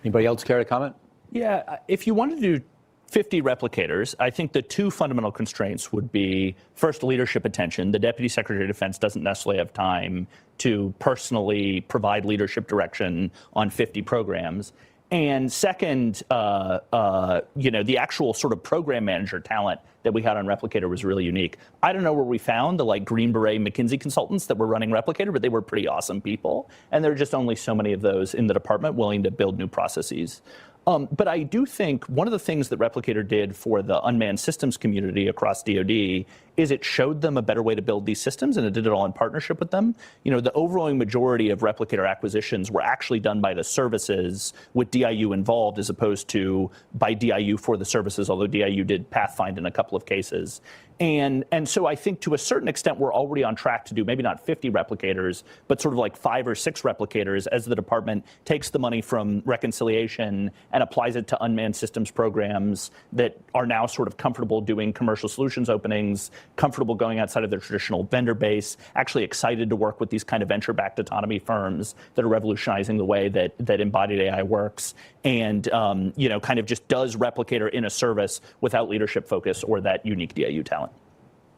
Speaker 1: Anybody else care to comment?
Speaker 4: Yeah, if you want to do 50 replicators, I think the two fundamental constraints would be, first, leadership attention. The Deputy Secretary of Defense doesn't necessarily have time to personally provide leadership direction on 50 programs. And second, the actual sort of program manager talent that we had on Replicator was really unique. I don't know where we found the Green Beret McKinsey consultants that were running Replicator, but they were pretty awesome people. And there are just only so many of those in the department willing to build new processes. But I do think one of the things that Replicator did for the unmanned systems community across DoD is it showed them a better way to build these systems, and it did it all in partnership with them. The overwhelming majority of Replicator acquisitions were actually done by the services with DIU involved, as opposed to by DIU for the services, although DIU did pathfind in a couple of cases. And so I think to a certain extent, we're already on track to do maybe not 50 replicators, but sort of 5 or 6 replicators as the department takes the money from reconciliation and applies it to unmanned systems programs that are now sort of comfortable doing commercial solutions openings, comfortable going outside of their traditional vendor base, actually excited to work with these kind of venture-backed autonomy firms that are revolutionizing the way that embodied AI works, and kind of just does Replicator in a service without leadership focus or that unique DIU talent.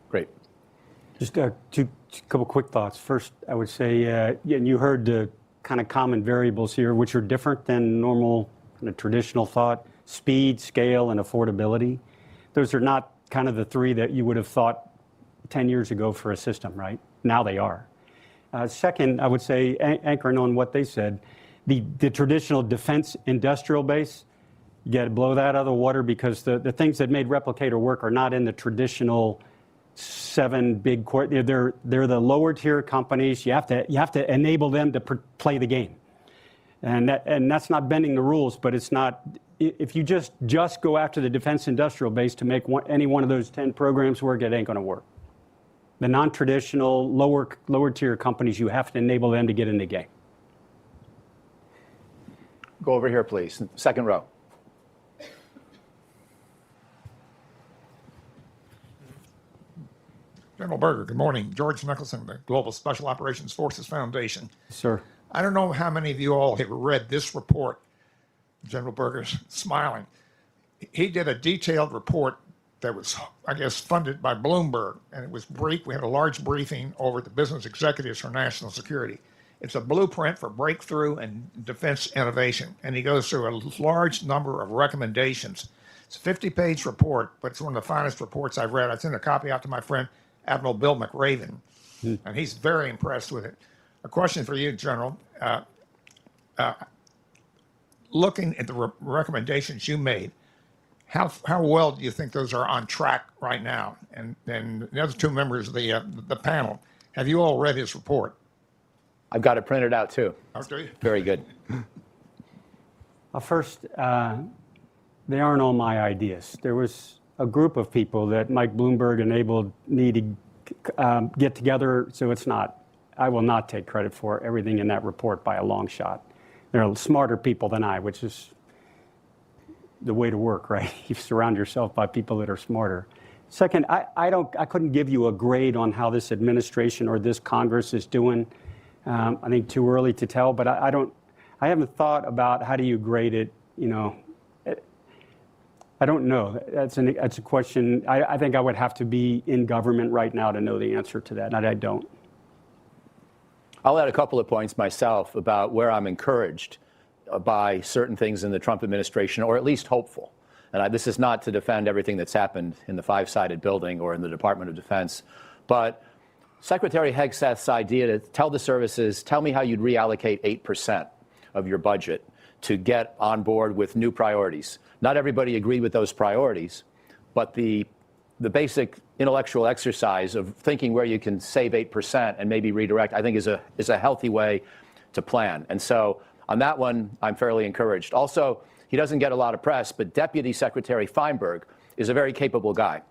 Speaker 1: Great.
Speaker 2: Just a couple quick thoughts. First, I would say, and you heard the kind of common variables here, which are different than normal kind of traditional thought: speed, scale, and affordability. Those are not kind of the three that you would have thought 10 years ago for a system, right? Now they are. Second, I would say, anchoring on what they said, the traditional defense industrial base, you got to blow that out of the water, because the things that made Replicator work are not in the traditional 7 big core. They're the lower tier companies. You have to enable them to play the game, and that's not bending the rules. But it's not, if you just go after the defense industrial base to make any one of those 10 programs work, it ain't going to work. The non-traditional lower tier companies, you have to enable them to get in the game.
Speaker 1: Go over here, please. Second row.
Speaker 10: General Berger, good morning. George Nicholson, the Global Special Operations Forces Foundation.
Speaker 2: Sir.
Speaker 10: I don't know how many of you all have read this report. General Berger's smiling. He did a detailed report that was, I guess, funded by Bloomberg, and it was brief. We had a large briefing over at the Business Executives for National Security. It's a blueprint for breakthrough and defense innovation, and he goes through a large number of recommendations. It's a 50-page report, but it's one of the finest reports I've read. I sent a copy out to my friend Admiral Bill McRaven, and he's very impressed with it. A question for you, General. Looking at the recommendations you made, how well do you think those are on track right now? And the other 2 members of the panel, have you all read his report?
Speaker 1: I've got it printed out, too.
Speaker 10: Oh, do you?
Speaker 1: Very good.
Speaker 2: Well, first, they aren't all my ideas. There was a group of people that Mike Bloomberg enabled me to get together, so it's not, I will not take credit for everything in that report by a long shot. There are smarter people than I, which is the way to work, right? You surround yourself by people that are smarter. Second, I couldn't give you a grade on how this administration or this Congress is doing. I think too early to tell, but I haven't thought about how do you grade it, I don't know. That's a question. I think I would have to be in government right now to know the answer to that, and I don't.
Speaker 1: I'll add a couple of points myself about where I'm encouraged by certain things in the Trump administration, or at least hopeful. And this is not to defend everything that's happened in the 5-sided building or in the Department of Defense, but Secretary Hegseth's idea to tell the services, tell me how you'd reallocate 8% of your budget to get on board with new priorities. Not everybody agreed with those priorities, but the basic intellectual exercise of thinking where you can save 8% and maybe redirect, I think is a healthy way to plan. And so on that one, I'm fairly encouraged. Also, he doesn't get a lot of press, but Deputy Secretary Feinberg is a very capable guy.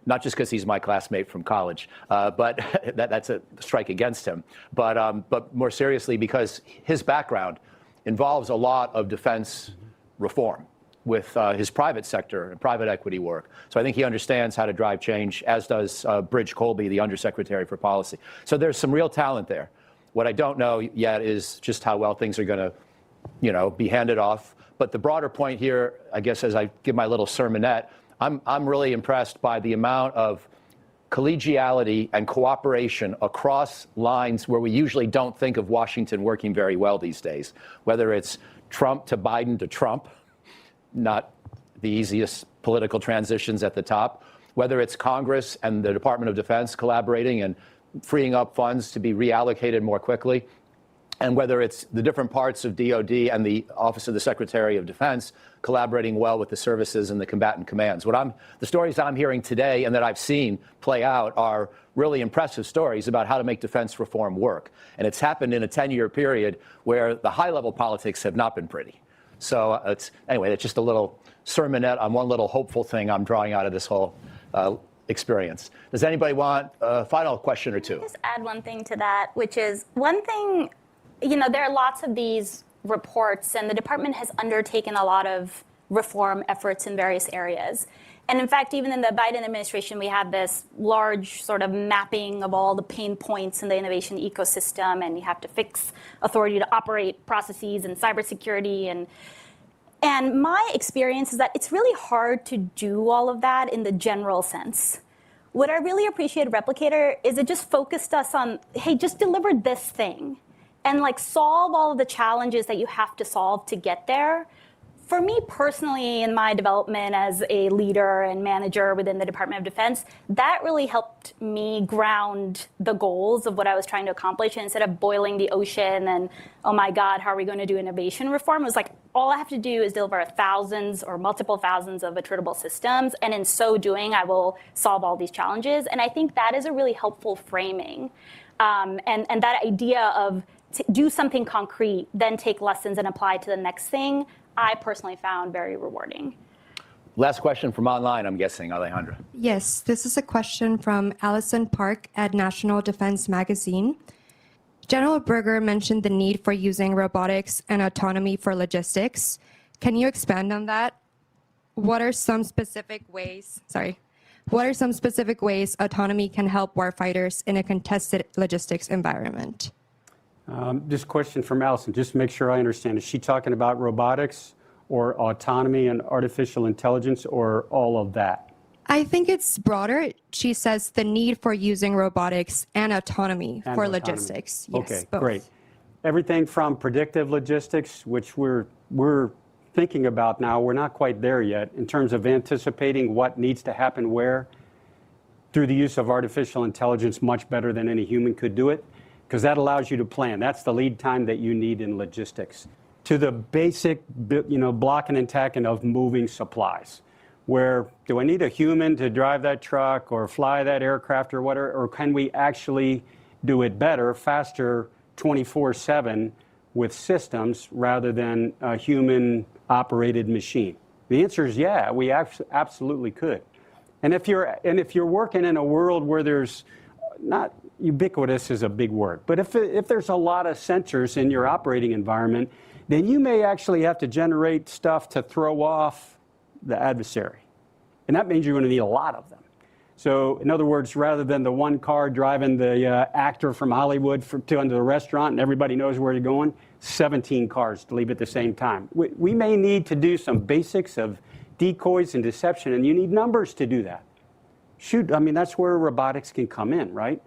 Speaker 1: Not just because he's my classmate from college, but that's a strike against him. But more seriously, because his background involves a lot of defense reform with his private sector and private equity work. So I think he understands how to drive change, as does Bridge Colby, the Undersecretary for Policy. So there's some real talent there. What I don't know yet is just how well things are going to, be handed off. But the broader point here, I guess, as I give my little sermonette, I'm really impressed by the amount of collegiality and cooperation across lines where we usually don't think of Washington working very well these days, whether it's Trump to Biden to Trump, not the easiest political transitions at the top, whether it's Congress and the Department of Defense collaborating and freeing up funds to be reallocated more quickly, and whether it's the different parts of DOD and the Office of the Secretary of Defense collaborating well with the services and the combatant commands. The stories I'm hearing today and that I've seen play out are really impressive stories about how to make defense reform work. And it's happened in a 10-year period where the high-level politics have not been pretty. So it's just a little sermonette on one little hopeful thing I'm drawing out of this whole experience. Does anybody want a final question or two?
Speaker 3: Just add one thing to that, which is one thing. There are lots of these reports, and the department has undertaken a lot of reform efforts in various areas. And in fact, even in the Biden administration, we had this large sort of mapping of all the pain points in the innovation ecosystem, and you have to fix authority to operate processes and cybersecurity. And my experience is that it's really hard to do all of that in the general sense. What I really appreciate Replicator is it just focused us on, hey, just deliver this thing. And solve all of the challenges that you have to solve to get there. For me personally, in my development as a leader and manager within the Department of Defense, that really helped me ground the goals of what I was trying to accomplish. And instead of boiling the ocean and, oh my God, how are we going to do innovation reform? It was all I have to do is deliver thousands or multiple thousands of attritable systems. And in so doing, I will solve all these challenges. And I think that is a really helpful framing. And that idea of do something concrete, then take lessons and apply to the next thing, I personally found very rewarding.
Speaker 1: Last question from online, I'm guessing, Alejandra.
Speaker 11: Yes, this is a question from Allison Park at National Defense Magazine. General Berger mentioned the need for using robotics and autonomy for logistics. Can you expand on that? What are some specific ways autonomy can help warfighters in a contested logistics environment?
Speaker 2: This question from Allison, just to make sure I understand. Is she talking about robotics or autonomy and artificial intelligence or all of that?
Speaker 11: I think it's broader. She says the need for using robotics and autonomy for autonomy. Logistics. Yes,
Speaker 2: okay,
Speaker 11: both.
Speaker 2: Great. Everything from predictive logistics, which we're thinking about now, we're not quite there yet, in terms of anticipating what needs to happen where, through the use of artificial intelligence much better than any human could do it. Because that allows you to plan. That's the lead time that you need in logistics. To the basic, blocking and tackling of moving supplies, where do I need a human to drive that truck or fly that aircraft or whatever, or can we actually do it better, faster, 24/7 with systems rather than a human-operated machine? The answer is yeah, we absolutely could. And if you're working in a world where there's not ubiquitous is a big word, but if there's a lot of sensors in your operating environment, then you may actually have to generate stuff to throw off the adversary. And that means you're going to need a lot of them. So in other words, rather than the one car driving the actor from Hollywood to the restaurant and everybody knows where you're going, 17 cars to leave at the same time. We may need to do some basics of decoys and deception, and you need numbers to do that. That's where robotics can come in, right?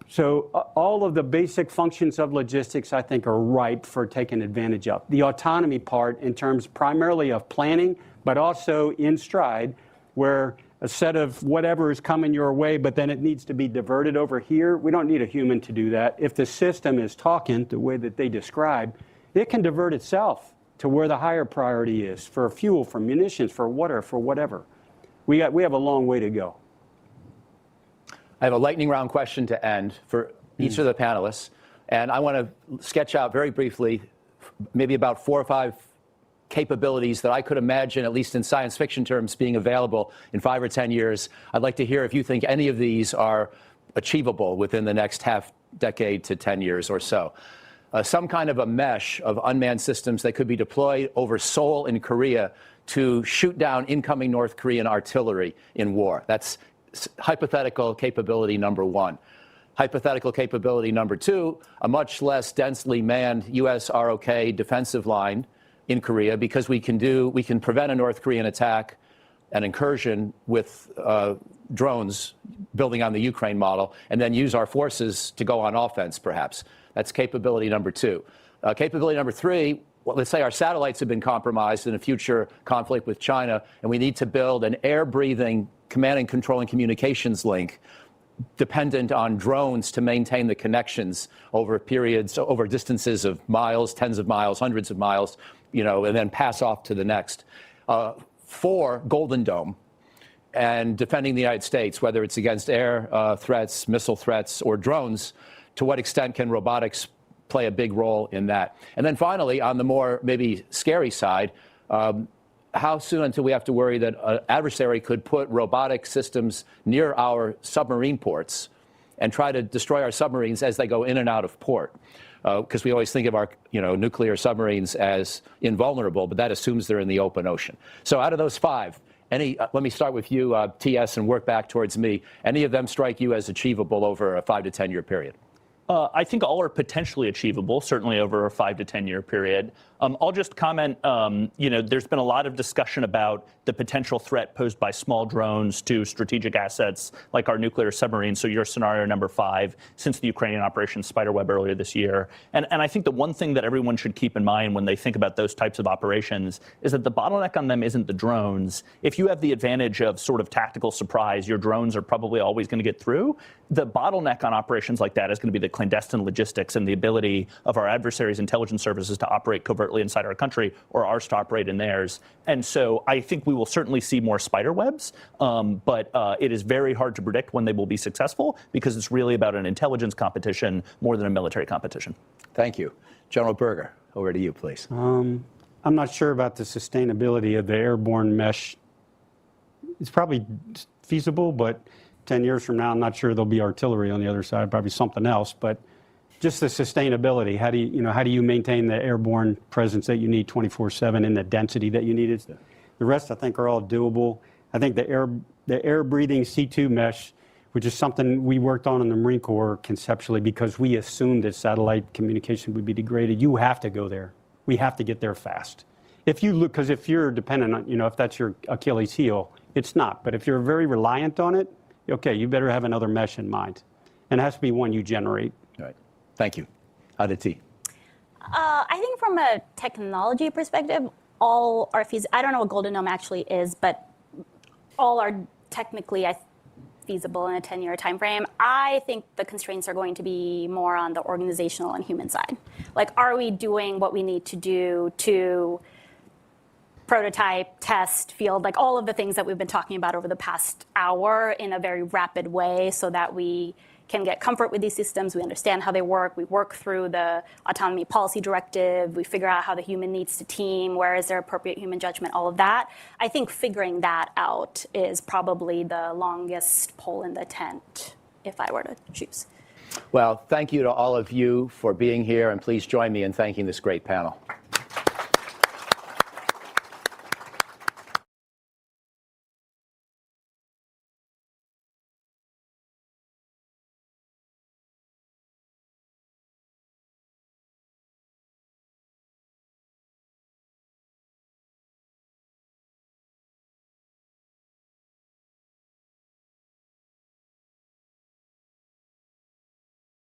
Speaker 2: So all of the basic functions of logistics, I think, are ripe for taking advantage of. The autonomy part in terms primarily of planning, but also in stride, where a set of whatever is coming your way, but then it needs to be diverted over here. We don't need a human to do that. If the system is talking the way that they describe, it can divert itself to where the higher priority is for fuel, for munitions, for water, for whatever. We have a long way to go.
Speaker 1: I have a lightning round question to end for each of the panelists. And I want to sketch out very briefly maybe about 4 or 5 capabilities that I could imagine, at least in science fiction terms, being available in 5 or 10 years. I'd like to hear if you think any of these are achievable within the next half decade to 10 years or so. Some kind of a mesh of unmanned systems that could be deployed over Seoul in Korea to shoot down incoming North Korean artillery in war. That's hypothetical capability number 1. Hypothetical capability number 2, a much less densely manned US ROK defensive line in Korea, because we can prevent a North Korean attack, an incursion with drones building on the Ukraine model, and then use our forces to go on offense, perhaps. That's capability number 2. Capability number 3, well, let's say our satellites have been compromised in a future conflict with China, and we need to build an air-breathing command and control and communications link dependent on drones to maintain the connections over periods, over distances of miles, tens of miles, hundreds of miles, and then pass off to the next. 4, Golden Dome, and defending the United States, whether it's against air threats, missile threats, or drones. To what extent can robotics play a big role in that? And then finally, on the more maybe scary side, how soon until we have to worry that an adversary could put robotic systems near our submarine ports and try to destroy our submarines as they go in and out of port? Because we always think of our nuclear submarines as invulnerable, but that assumes they're in the open ocean. So out of those 5, let me start with you, TS, and work back towards me. Any of them strike you as achievable over a 5 to 10 year period?
Speaker 4: I think all are potentially achievable, certainly over a 5 to 10 year period. I'll just comment, there's been a lot of discussion about the potential threat posed by small drones to strategic assets like our nuclear submarines. So your scenario number 5, since the Ukrainian Operation Spiderweb earlier this year. And I think the one thing that everyone should keep in mind when they think about those types of operations is that the bottleneck on them isn't the drones. If you have the advantage of sort of tactical surprise, your drones are probably always going to get through. The bottleneck on operations like that is going to be the clandestine logistics and the ability of our adversaries' intelligence services to operate covertly inside our country, or ours to operate in theirs. And so I think we will certainly see more spider webs, but it is very hard to predict when they will be successful, because it's really about an intelligence competition more than a military competition.
Speaker 1: Thank you. General Berger, over to you, please.
Speaker 2: I'm not sure about the sustainability of the airborne mesh. It's probably feasible, but 10 years from now, I'm not sure there'll be artillery on the other side, probably something else. But just the sustainability, how do you maintain the airborne presence that you need 24/7 in the density that you need? The rest, I think, are all doable. I think the air-breathing C2 mesh, which is something we worked on in the Marine Corps conceptually, because we assumed that satellite communication would be degraded. You have to go there. We have to get there fast. If you look, because if you're dependent on, if that's your Achilles heel, it's not. But if you're very reliant on it, okay, you better have another mesh in mind. And it has to be one you generate.
Speaker 1: All right. Thank you. Aditi.
Speaker 3: I think from a technology perspective, all are feasible. I don't know what Golden Dome actually is, but all are technically feasible in a 10-year time frame. I think the constraints are going to be more on the organizational and human side. Like, are we doing what we need to do to prototype, test, field, like all of the things that we've been talking about over the past hour in a very rapid way, so that we can get comfort with these systems, we understand how they work, we work through the autonomy policy directive, we figure out how the human needs to team, where is there appropriate human judgment, all of that. I think figuring that out is probably the longest pole in the tent, if I were to choose.
Speaker 1: Well, thank you to all of you for being here, and please join me in thanking this great panel.